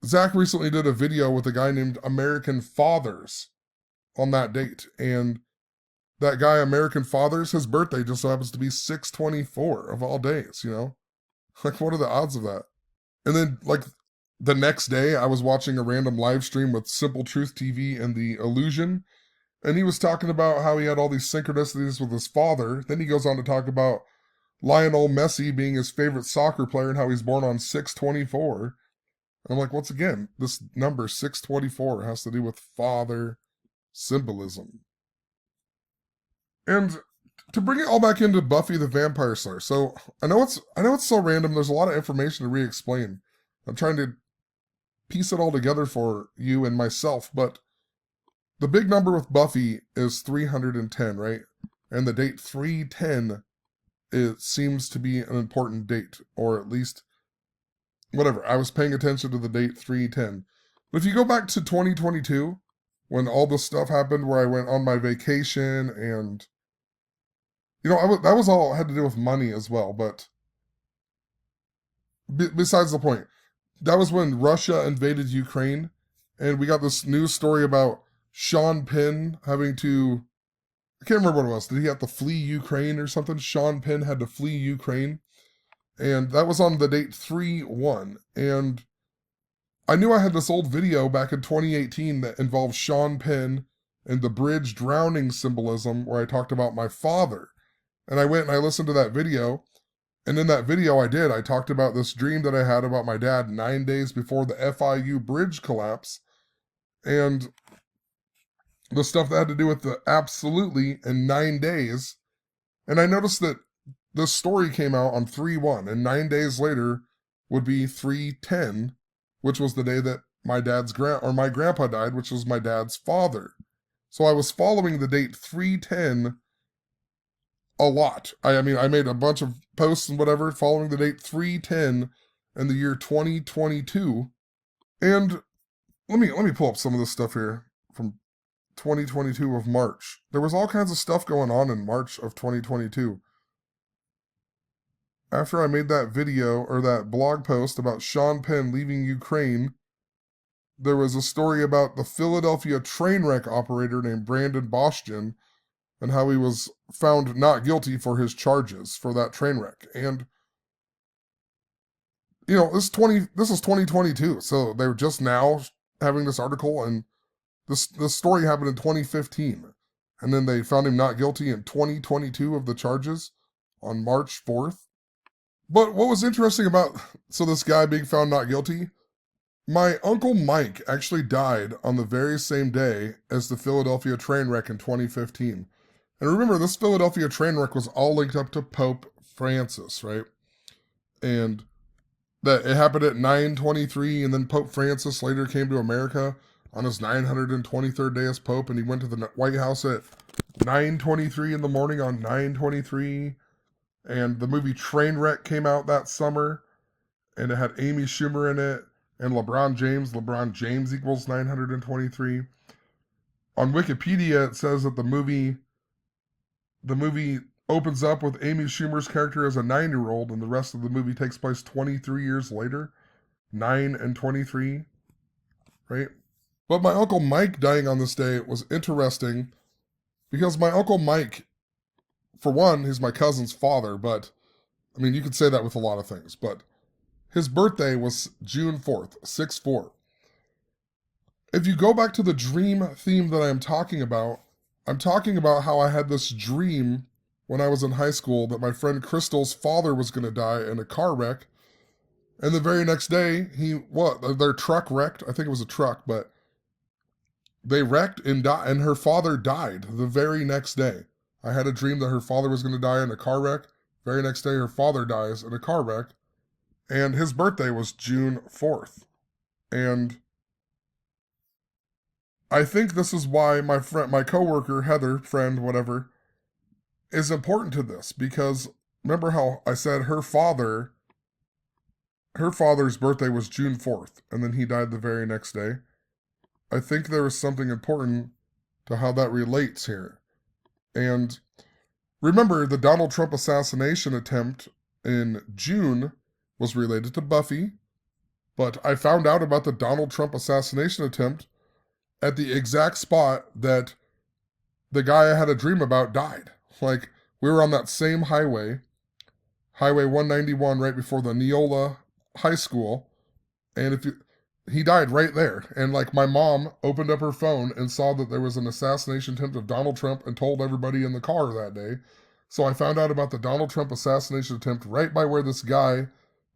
Zach recently did a video with a guy named American Fathers on that date. And that guy, American Fathers, his birthday just so happens to be 6/24 of all days, Like, what are the odds of that? And then, the next day, I was watching a random live stream with Simple Truth TV and The Illusion, and he was talking about how he had all these synchronicities with his father. Then he goes on to talk about Lionel Messi being his favorite soccer player and how he's born on 6/24. I'm like, once again, this number 6/24 has to do with father symbolism. And to bring it all back into Buffy the Vampire Slayer, so I know it's so random. There's a lot of information to re-explain. I'm trying to piece it all together for you and myself, but the big number with Buffy is 310, right? And the date 310, it seems to be an important date, or at least, whatever. I was paying attention to the date 310. But if you go back to 2022, when all this stuff happened, where I went on my vacation, and, that was all had to do with money as well, but besides the point, that was when Russia invaded Ukraine, and we got this news story about Sean Penn having to, I can't remember what it was. Did he have to flee Ukraine or something? Sean Penn had to flee Ukraine. And that was on the date 3-1. And I knew I had this old video back in 2018 that involved Sean Penn and the bridge drowning symbolism, where I talked about my father. And I went and I listened to that video. And in that video I talked about this dream that I had about my dad 9 days before the FIU bridge collapse. And the stuff that had to do with the absolutely in 9 days. And I noticed that this story came out on 3-1, and 9 days later would be 3-10, which was the day that my grandpa died, which was my dad's father. So I was following the date 3-10 a lot. I made a bunch of posts and whatever following the date 3-10 in the year 2022. And let me pull up some of this stuff here from 2022 of March. There was all kinds of stuff going on in March of 2022. After I made that video, or that blog post about Sean Penn leaving Ukraine, there was a story about the Philadelphia train wreck operator named Brandon Bostian, and how he was found not guilty for his charges for that train wreck. And, this is 2022, so they're just now having this article, and this story happened in 2015, and then they found him not guilty in 2022 of the charges on March 4th. But what was interesting about, this guy being found not guilty, my Uncle Mike actually died on the very same day as the Philadelphia train wreck in 2015. And remember, this Philadelphia train wreck was all linked up to Pope Francis, right? And that it happened at 923, and then Pope Francis later came to America on his 923rd day as Pope, and he went to the White House at 9:23 in the morning on 9:23. And the movie Trainwreck came out that summer, and it had Amy Schumer in it, and LeBron James. LeBron James equals 923. On Wikipedia, it says that the movie opens up with Amy Schumer's character as a 9-year-old, and the rest of the movie takes place 23 years later. 9 and 23, right? But my Uncle Mike dying on this day was interesting, because my Uncle Mike, for one, he's my cousin's father, but, you could say that with a lot of things, but his birthday was June 4th, 6-4. If you go back to the dream theme that I'm talking about how I had this dream when I was in high school that my friend Crystal's father was going to die in a car wreck, and the very next day, their truck wrecked. I think it was a truck, but they wrecked and died, and her father died the very next day. I had a dream that her father was going to die in a car wreck. Very next day, her father dies in a car wreck. And his birthday was June 4th. And I think this is why my coworker, Heather, friend, whatever, is important to this. Because remember how I said her father's birthday was June 4th, and then he died the very next day? I think there is something important to how that relates here. And remember, the Donald Trump assassination attempt in June was related to Buffy, but I found out about the Donald Trump assassination attempt at the exact spot that the guy I had a dream about died. Like, we were on that same highway, Highway 191, right before the Neola High School, and he died right there. And my mom opened up her phone and saw that there was an assassination attempt of Donald Trump and told everybody in the car that day. So I found out about the Donald Trump assassination attempt right by where this guy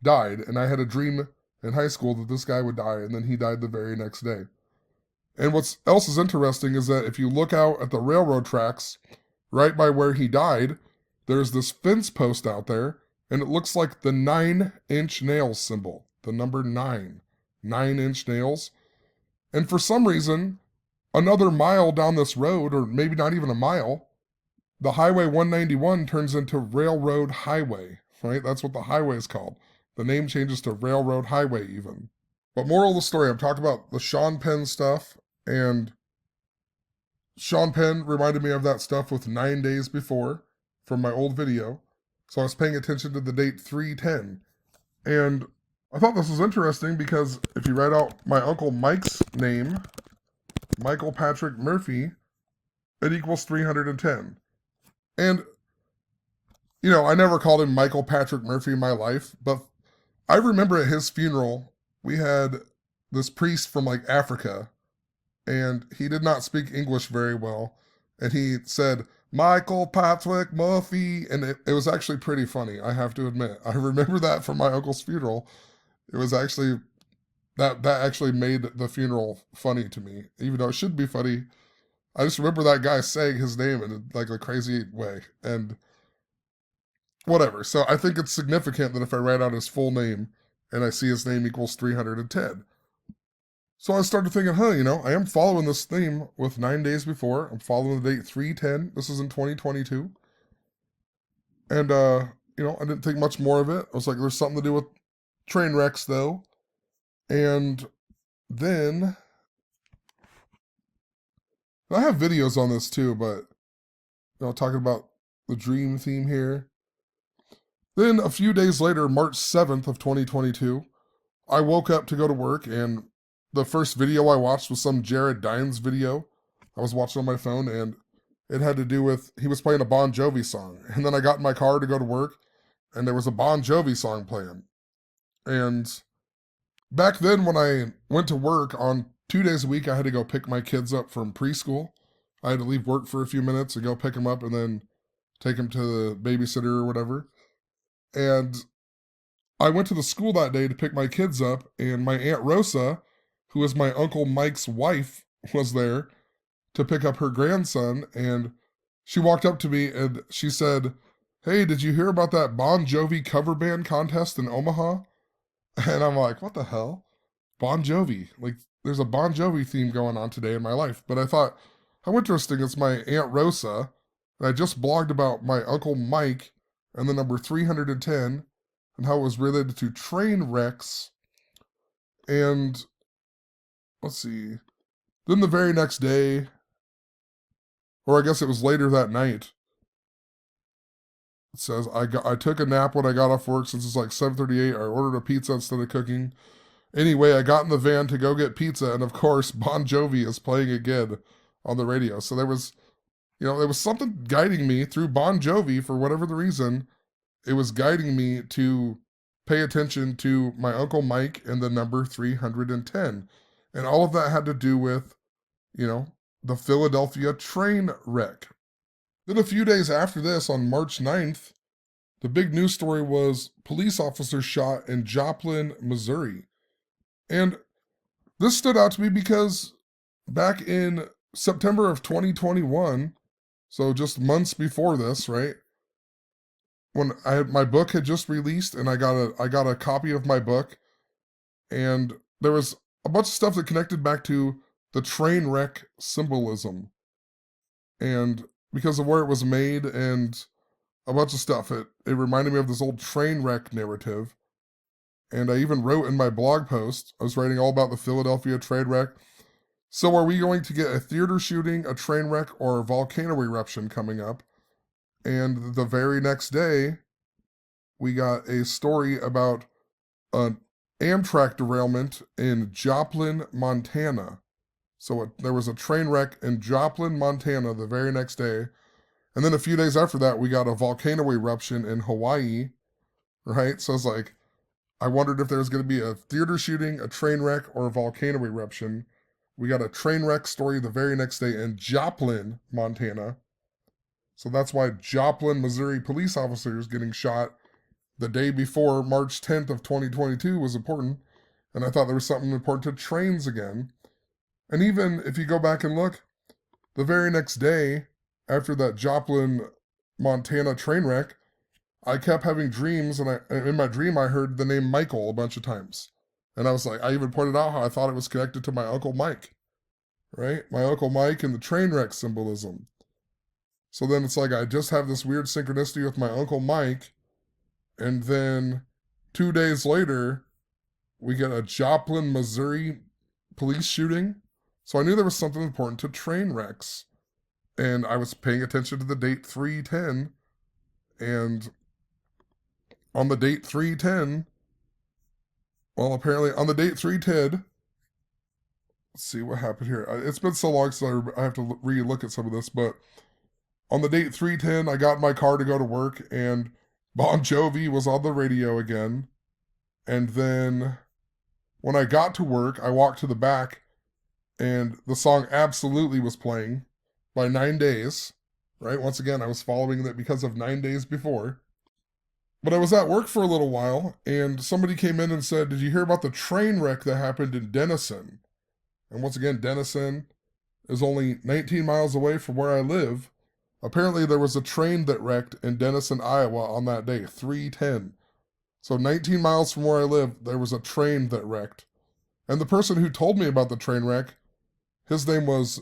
died. And I had a dream in high school that this guy would die, and then he died the very next day. And what else is interesting is that if you look out at the railroad tracks right by where he died, there's this fence post out there, and it looks like the 9-inch nail symbol, the number 9. 9-inch nails. And for some reason, another mile down this road, or maybe not even a mile, the Highway 191 turns into Railroad Highway, right? That's what the highway is called. The name changes to Railroad Highway even. But moral of the story, I'm talking about the Sean Penn stuff, and Sean Penn reminded me of that stuff with 9 days before from my old video. So I was paying attention to the date 310. And I thought this was interesting because if you write out my Uncle Mike's name, Michael Patrick Murphy, it equals 310. And, you know, I never called him Michael Patrick Murphy in my life, but I remember at his funeral, we had this priest from like Africa, and he did not speak English very well. And he said, Michael Patrick Murphy. And it was actually pretty funny, I have to admit. I remember that from my uncle's funeral. It was actually, that actually made the funeral funny to me, even though it should be funny. I just remember that guy saying his name in like a crazy way. And whatever. So I think it's significant that if I write out his full name and I see his name equals 310. So I started thinking, you know, I am following this theme with 9 days before. I'm following the date 310. This is in 2022. And, you know, I didn't think much more of it. I was like, there's something to do with train wrecks, though. And then I have videos on this, too, but, you know, talking about the dream theme here. Then a few days later, March 7th of 2022, I woke up to go to work, and the first video I watched was some Jared Dines video I was watching on my phone, and it had to do with, he was playing a Bon Jovi song. And then I got in my car to go to work, and there was a Bon Jovi song playing. And back then when I went to work on 2 days a week, I had to go pick my kids up from preschool. I had to leave work for a few minutes and go pick them up and then take them to the babysitter or whatever. And I went to the school that day to pick my kids up, and my Aunt Rosa, who is my Uncle Mike's wife, was there to pick up her grandson. And she walked up to me and she said, hey, did you hear about that Bon Jovi cover band contest in Omaha? And I'm like, what the hell? Bon Jovi. Like, there's a Bon Jovi theme going on today in my life. But I thought, how interesting, it's my Aunt Rosa. And I just blogged about my Uncle Mike and the number 310 and how it was related to train wrecks. And let's see. Then the very next day, or I guess it was later that night, it says, I took a nap when I got off work since it's like 7:38. I ordered a pizza instead of cooking. Anyway, I got in the van to go get pizza, and of course, Bon Jovi is playing again on the radio. So there was, you know, there was something guiding me through Bon Jovi for whatever the reason. It was guiding me to pay attention to my Uncle Mike and the number 310. And all of that had to do with, you know, the Philadelphia train wreck. Then a few days after this, on March 9th, the big news story was police officers shot in Joplin, Missouri. And this stood out to me because back in September of 2021, so just months before this, right? When my book had just released, and I got a copy of my book, and there was a bunch of stuff that connected back to the train wreck symbolism, and because of where it was made and a bunch of stuff, it reminded me of this old train wreck narrative. And I even wrote in my blog post, I was writing all about the Philadelphia train wreck. So are we going to get a theater shooting, a train wreck, or a volcano eruption coming up? And the very next day, we got a story about an Amtrak derailment in Joplin, Montana. So there was a train wreck in Joplin, Montana the very next day. And then a few days after that, we got a volcano eruption in Hawaii, right? So it's like, I wondered if there was going to be a theater shooting, a train wreck, or a volcano eruption. We got a train wreck story the very next day in Joplin, Montana. So that's why Joplin, Missouri police officers getting shot the day before March 10th of 2022 was important. And I thought there was something important to trains again. And even if you go back and look, the very next day after that Joplin, Montana train wreck, I kept having dreams, and in my dream I heard the name Michael a bunch of times. And I was like, I even pointed out how I thought it was connected to my Uncle Mike, right? My Uncle Mike and the train wreck symbolism. So then it's like I just have this weird synchronicity with my Uncle Mike, and then 2 days later, we get a Joplin, Missouri police shooting. So I knew there was something important to train wrecks. And I was paying attention to the date 310. And on the date 310, well, apparently on the date 310, let's see what happened here. It's been so long since I have to re-look at some of this, but on the date 310, I got in my car to go to work, and Bon Jovi was on the radio again. And then when I got to work, I walked to the back, and the song Absolutely was playing by 9 Days, right? Once again, I was following that because of 9 Days before. But I was at work for a little while, and somebody came in and said, did you hear about the train wreck that happened in Denison? And once again, Denison is only 19 miles away from where I live. Apparently, there was a train that wrecked in Denison, Iowa on that day, 310. So 19 miles from where I live, there was a train that wrecked. And the person who told me about the train wreck, his name was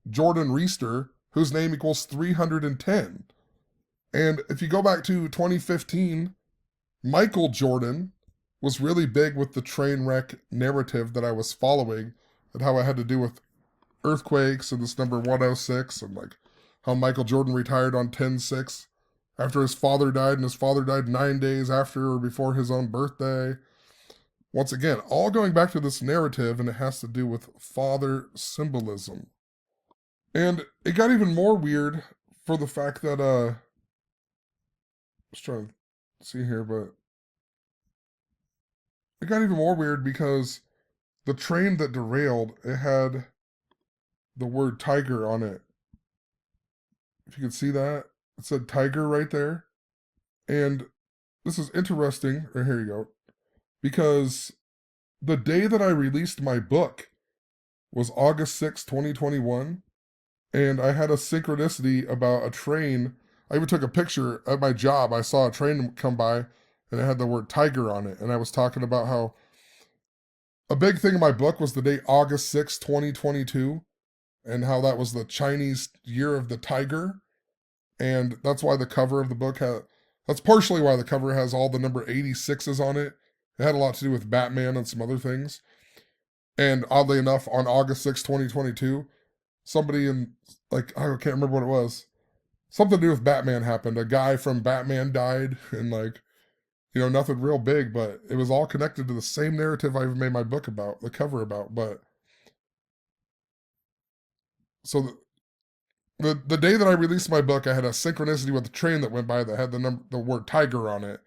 Jordan Reister, whose name equals 310. And if you go back to 2015, Michael Jordan was really big with the train wreck narrative that I was following and how it had to do with earthquakes and this number 106 and like how Michael Jordan retired on 10/6 after his father died, and his father died 9 days after or before his own birthday. Once again, all going back to this narrative, and it has to do with father symbolism. And it got even more weird for the fact that, I was trying to see here, but it got even more weird because the train that derailed, it had the word tiger on it. If you can see that, it said tiger right there. And this is interesting, or here you go, because the day that I released my book was August 6, 2021, and I had a synchronicity about a train. I even took a picture at my job. I saw a train come by, and it had the word tiger on it, and I was talking about how a big thing in my book was the date August 6, 2022, and how that was the Chinese year of the tiger, and that's why the cover of the book that's partially why the cover has all the number 86s on it. It had a lot to do with Batman and some other things. And oddly enough, on August 6, 2022, somebody in, like, I can't remember what it was. Something to do with Batman happened. A guy from Batman died, and like, nothing real big, but it was all connected to the same narrative I even made my book about, the cover about. But so the day that I released my book, I had a synchronicity with a train that went by that had the word tiger on it.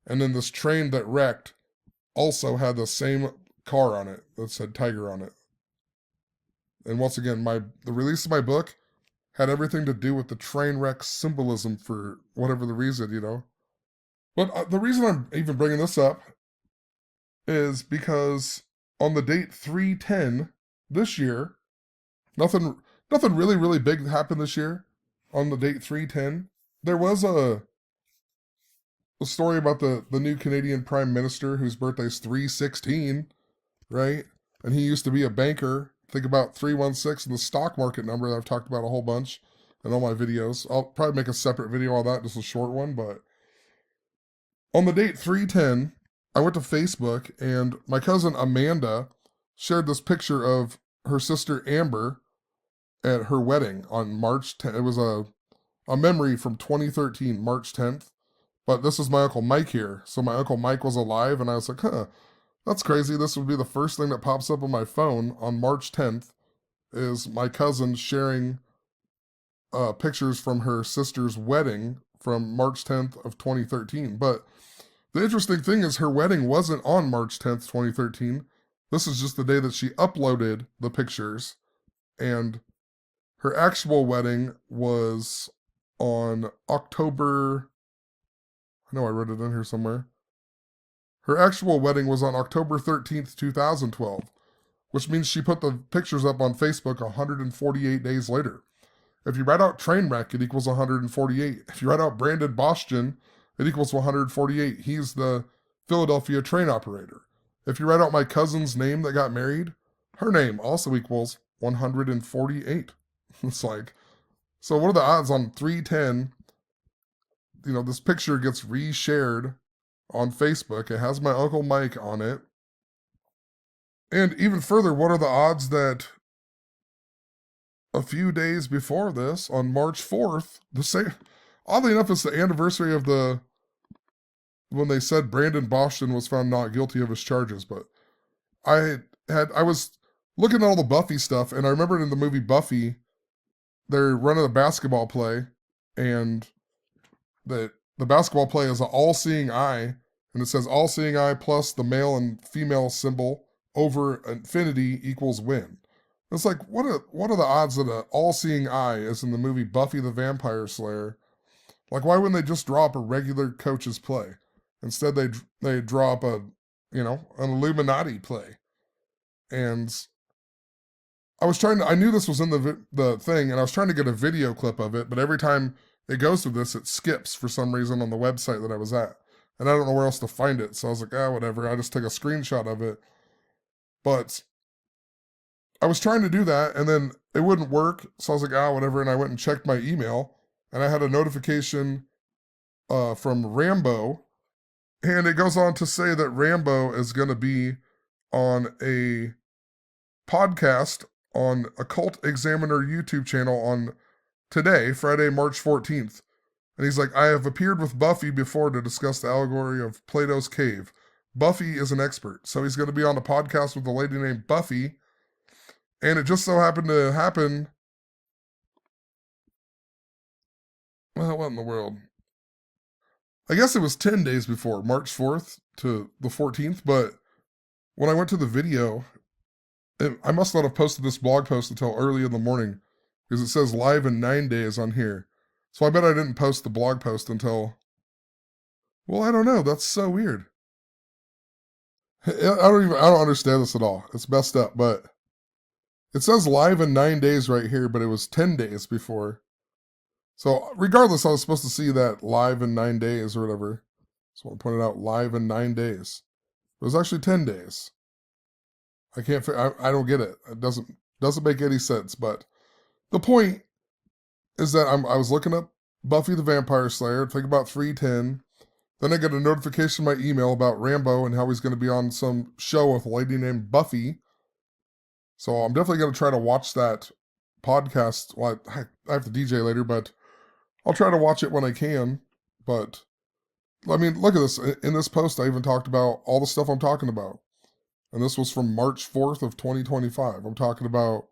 And then this train that wrecked also had the same car on it that said tiger on it. And once again, the release of my book had everything to do with the train wreck symbolism for whatever the reason. But the reason I'm even bringing this up is because on the date 310 this year, nothing really, really big happened this year. On the date 310, there was a story about the new Canadian Prime Minister whose birthday's 316, right? And he used to be a banker. Think about 316 and the stock market number that I've talked about a whole bunch in all my videos. I'll probably make a separate video on that, just a short one. But on the date 310, I went to Facebook, and my cousin Amanda shared this picture of her sister Amber at her wedding on March 10th. It was a memory from 2013, March 10th. But this is my Uncle Mike here. So my Uncle Mike was alive, and I was like, that's crazy. This would be the first thing that pops up on my phone on March 10th is my cousin sharing pictures from her sister's wedding from March 10th of 2013. But the interesting thing is her wedding wasn't on March 10th, 2013. This is just the day that she uploaded the pictures. And her actual wedding was on October... I know I wrote it in here somewhere. Her actual wedding was on October 13th, 2012, which means she put the pictures up on Facebook 148 days later. If you write out train wreck, it equals 148. If you write out Brandon Boston, it equals 148. He's the Philadelphia train operator. If you write out my cousin's name that got married, her name also equals 148. It's like, so what are the odds on 310? This picture gets reshared on Facebook. It has my Uncle Mike on it. And even further, what are the odds that a few days before this, on March 4th, oddly enough, it's the anniversary of when they said Brandon Boston was found not guilty of his charges. But I was looking at all the Buffy stuff, and I remembered in the movie Buffy, they're running a basketball play, and the basketball play is an all-seeing eye, and it says all-seeing eye plus the male and female symbol over infinity equals win. It's like, what are the odds that an all-seeing eye is in the movie Buffy the Vampire Slayer? Like, why wouldn't they just drop a regular coach's play? Instead, they drop an Illuminati play. And I knew this was in the thing, and I was trying to get a video clip of it, but every time it goes through this, it skips for some reason on the website that I was at. And I don't know where else to find it, so I was like, whatever. I just took a screenshot of it. But I was trying to do that, and then it wouldn't work, so I was like, whatever, and I went and checked my email, and I had a notification from Rambo, and it goes on to say that Rambo is going to be on a podcast on Occult Examiner YouTube channel on today, Friday, March 14th. And he's like, I have appeared with Buffy before to discuss the allegory of Plato's cave. Buffy is an expert. So he's going to be on a podcast with a lady named Buffy. And it just so happened to happen. Well, what in the world? I guess it was 10 days before, March 4th to the 14th. But when I went to the video, I must not have posted this blog post until early in the morning, because it says live in 9 days on here. So I bet I didn't post the blog post until, well, I don't know. That's so weird. I don't understand this at all. It's messed up, but it says live in 9 days right here, but it was 10 days before. So regardless, I was supposed to see that live in 9 days or whatever. So I want to point it out, live in 9 days. It was actually 10 days. I don't get it. It doesn't make any sense. But the point is that I was looking up Buffy the Vampire Slayer, think about 310. Then I get a notification in my email about Rambo and how he's going to be on some show with a lady named Buffy. So I'm definitely going to try to watch that podcast. Well, I have to DJ later, but I'll try to watch it when I can. But, I mean, look at this. In this post, I even talked about all the stuff I'm talking about. And this was from March 4th of 2025. I'm talking about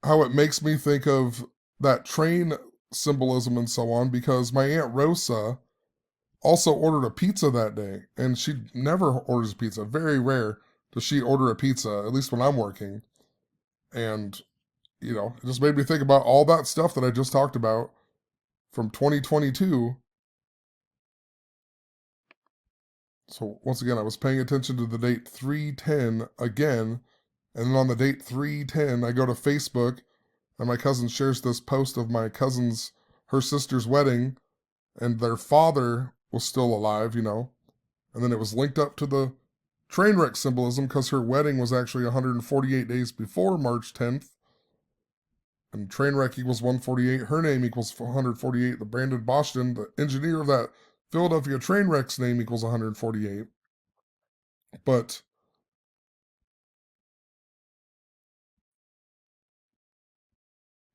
how it makes me think of that train symbolism and so on, because my Aunt Rosa also ordered a pizza that day, and she never orders pizza. Very rare does she order a pizza, at least when I'm working. And, it just made me think about all that stuff that I just talked about from 2022. So once again, I was paying attention to the date 310 again, and then on the date 310, I go to Facebook, and my cousin shares this post of my her sister's wedding, and their father was still alive, and then it was linked up to the train wreck symbolism because her wedding was actually 148 days before March 10th, and train wreck equals 148, her name equals 148, the Brandon Boston, the engineer of that Philadelphia train wreck's name equals 148. But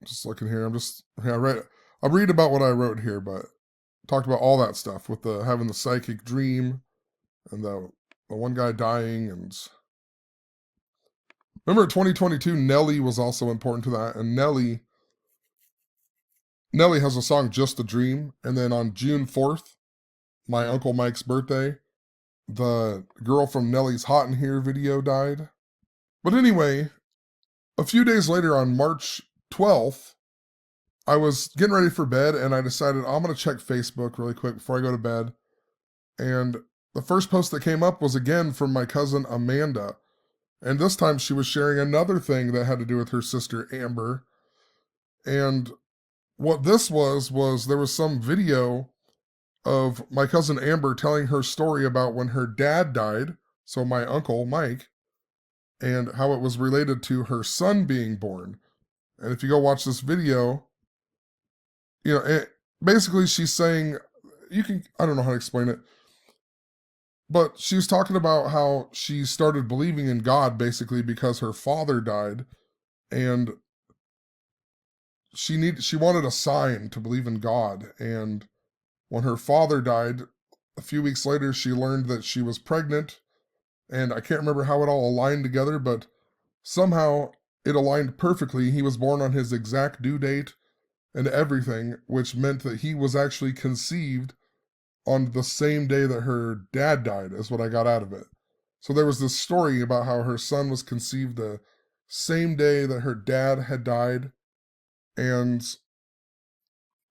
just looking here, I'll read about what I wrote here, but talked about all that stuff with having the psychic dream and the one guy dying. And remember 2022, Nelly was also important to that. And Nelly has a song, Just a Dream. And then on June 4th, my Uncle Mike's birthday, the girl from Nelly's Hot in Here video died. But anyway, a few days later on March 12th, I was getting ready for bed, and I decided I'm going to check Facebook really quick before I go to bed. And the first post that came up was again from my cousin Amanda. And this time she was sharing another thing that had to do with her sister Amber. And what this was there was some video of my cousin Amber telling her story about when her dad died So my uncle, Mike, and how it was related to her son being born. And if you go watch this video, basically she's saying, I don't know how to explain it, but she was talking about how she started believing in God basically because her father died, and she wanted a sign to believe in God. And when her father died, a few weeks later, she learned that she was pregnant, and I can't remember how it all aligned together, but somehow it aligned perfectly. He was born on his exact due date and everything, which meant that he was actually conceived on the same day that her dad died, is what I got out of it. So there was this story about how her son was conceived the same day that her dad had died, and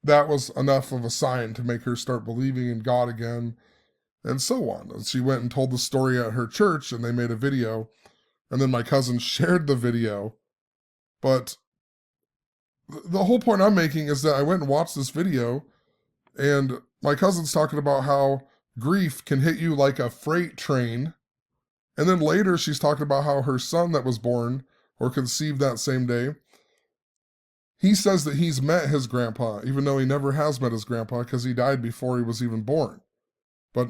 that was enough of a sign to make her start believing in God again, and so on. And she went and told the story at her church, and they made a video, and then my cousin shared the video. But the whole point I'm making is that I went and watched this video, and my cousin's talking about how grief can hit you like a freight train. And then later she's talking about how her son that was born or conceived that same day, he says that he's met his grandpa, even though he never has met his grandpa because he died before he was even born. But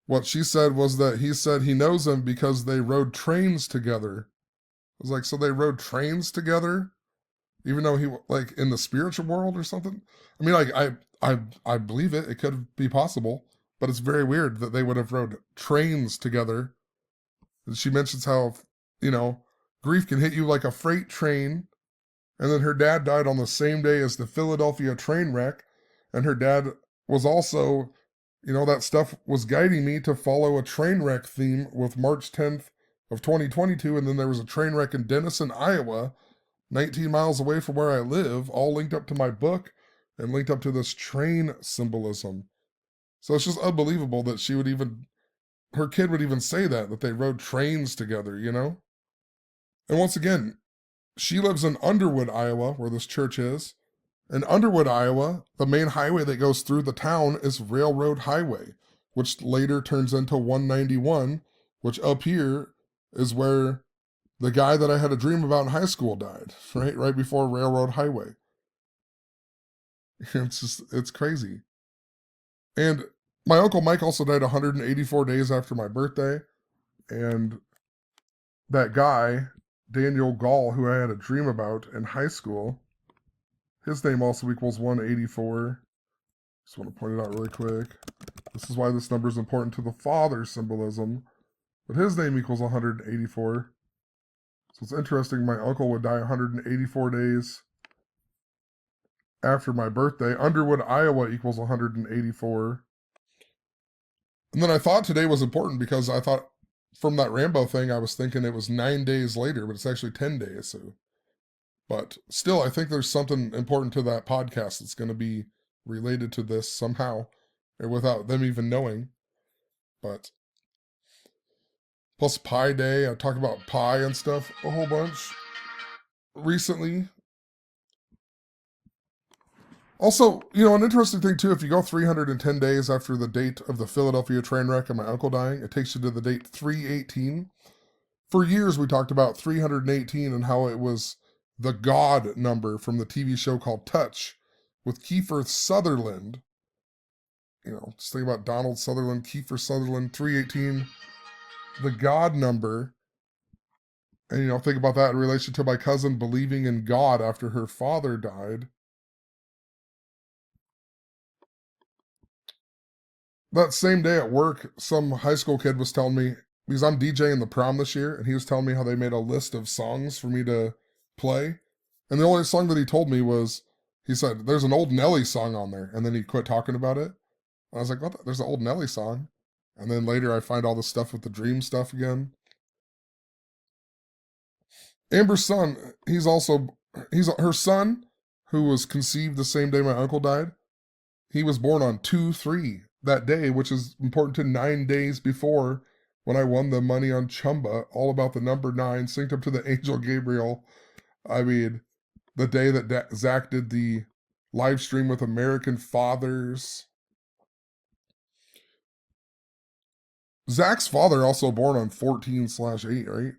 what she said was that he said he knows him because they rode trains together. I was like, so they rode trains together? Even though he, like, in the spiritual world or something? I mean, like, I believe it. It could be possible. But it's very weird that they would have rode trains together. And she mentions how, you know, grief can hit you like a freight train. And then her dad died on the same day as the Philadelphia train wreck. And her dad was also, that stuff was guiding me to follow a train wreck theme with March 10th of 2022. And then there was a train wreck in Denison, Iowa, 19 miles away from where I live, all linked up to my book and linked up to this train symbolism. So it's just unbelievable that her kid would even say that they rode trains together, And once again, she lives in Underwood, Iowa, where this church is. In Underwood, Iowa, the main highway that goes through the town is Railroad Highway, which later turns into 191, which up here is where the guy that I had a dream about in high school died, right before Railroad Highway. It's crazy. And my Uncle Mike also died 184 days after my birthday. And that guy, Daniel Gall, who I had a dream about in high school, his name also equals 184. Just want to point it out really quick. This is why this number is important to the father symbolism. But his name equals 184. So it's interesting, my uncle would die 184 days after my birthday. Underwood, Iowa equals 184. And then I thought today was important because I thought from that Rambo thing, I was thinking it was 9 days later, but it's actually 10 days. So, but still, I think there's something important to that podcast that's going to be related to this somehow, or without them even knowing. But plus Pi Day, I talked about pie and stuff a whole bunch recently. Also, an interesting thing too, if you go 310 days after the date of the Philadelphia train wreck and my uncle dying, it takes you to the date 318. For years, we talked about 318 and how it was the God number from the TV show called Touch with Kiefer Sutherland. Just think about Donald Sutherland, Kiefer Sutherland, 318, the God number. And, think about that in relation to my cousin believing in God after her father died. That same day at work, some high school kid was telling me, because I'm DJing the prom this year, and he was telling me how they made a list of songs for me to play. And the only song that he told me was, he said, there's an old Nelly song on there. And then he quit talking about it. And I was like, what? There's an old Nelly song. And then later I find all the stuff with the dream stuff again. Amber's son, he's her son, who was conceived the same day my uncle died. He was born on 2/3 that day, which is important to 9 days before when I won the money on Chumba, all about the number 9, synced up to the angel Gabriel. I mean, the day that Zach did the live stream with American Fathers. Zach's father also born on 14/8, right?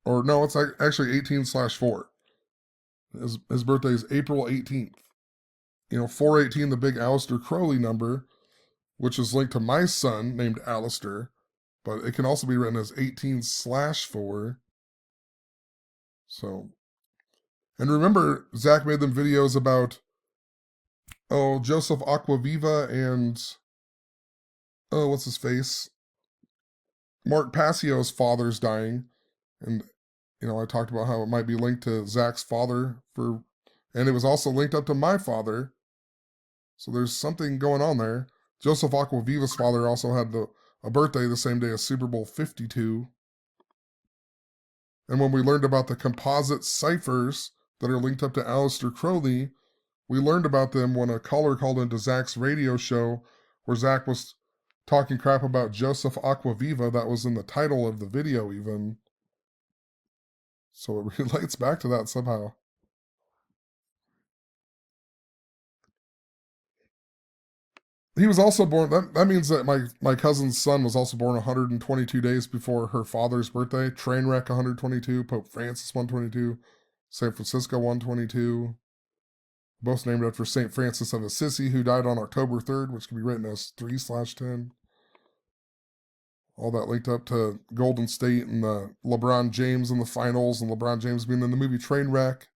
Or no, it's actually 18/4. His birthday is April 18th. 418, the big Aleister Crowley number, which is linked to my son named Alistair, but it can also be written as 18/4. So, and remember, Zach made them videos about, Joseph Aquaviva and, what's his face? Mark Passio's father's dying. And, I talked about how it might be linked to Zach's father and it was also linked up to my father. So there's something going on there. Joseph Aquaviva's father also had a birthday the same day as Super Bowl 52. And when we learned about the composite ciphers that are linked up to Aleister Crowley, we learned about them when a caller called into Zach's radio show where Zach was talking crap about Joseph Aquaviva. That was in the title of the video even. So it relates back to that somehow. He was also born. That means that my cousin's son was also born 122 days before her father's birthday. Trainwreck 122, Pope Francis 122, San Francisco 122. Both named after St. Francis of Assisi, who died on October 3rd, which can be written as 3/10. All that linked up to Golden State and LeBron James in the finals, and LeBron James being in the movie Trainwreck.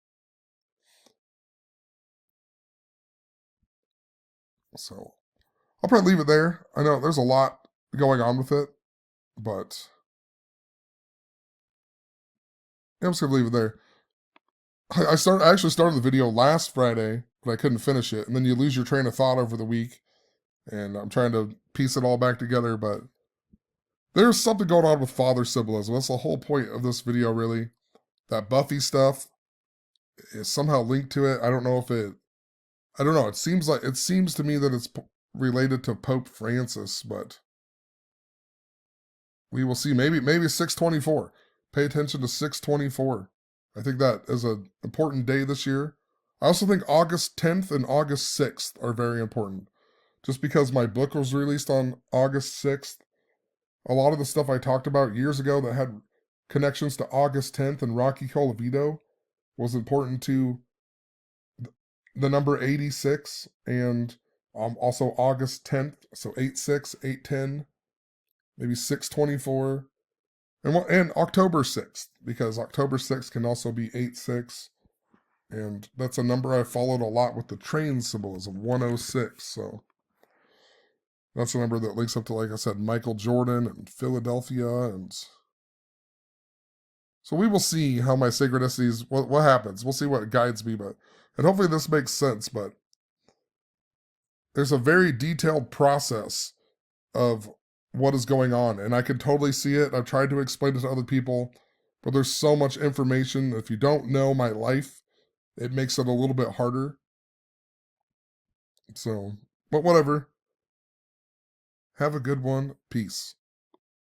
So I'll probably leave it there. I know there's a lot going on with it, but I'm just gonna leave it there. I actually started the video last Friday, but I couldn't finish it, and then you lose your train of thought over the week, and I'm trying to piece it all back together, but there's something going on with father symbolism. That's the whole point of this video, really. That Buffy stuff is somehow linked to it. I don't know. It seems to me that it's related to Pope Francis, but we will see. Maybe 6/24. Pay attention to 6/24. I think that is an important day this year. I also think August 10th and August 6th are very important. Just because my book was released on August 6th, a lot of the stuff I talked about years ago that had connections to August 10th and Rocky Colavito was important to the number 86 and also August 10th. So 86, 810, maybe 6/24. And October 6th, because October 6th can also be 86. And that's a number I followed a lot with the train symbolism, 106. So that's a number that links up to, like I said, Michael Jordan and Philadelphia. And so we will see how my synchronicities, what happens. We'll see what guides me. And hopefully this makes sense. But there's a very detailed process of what is going on. And I can totally see it. I've tried to explain it to other people. But there's so much information. If you don't know my life, it makes it a little bit harder. So, but whatever. Have a good one. Peace.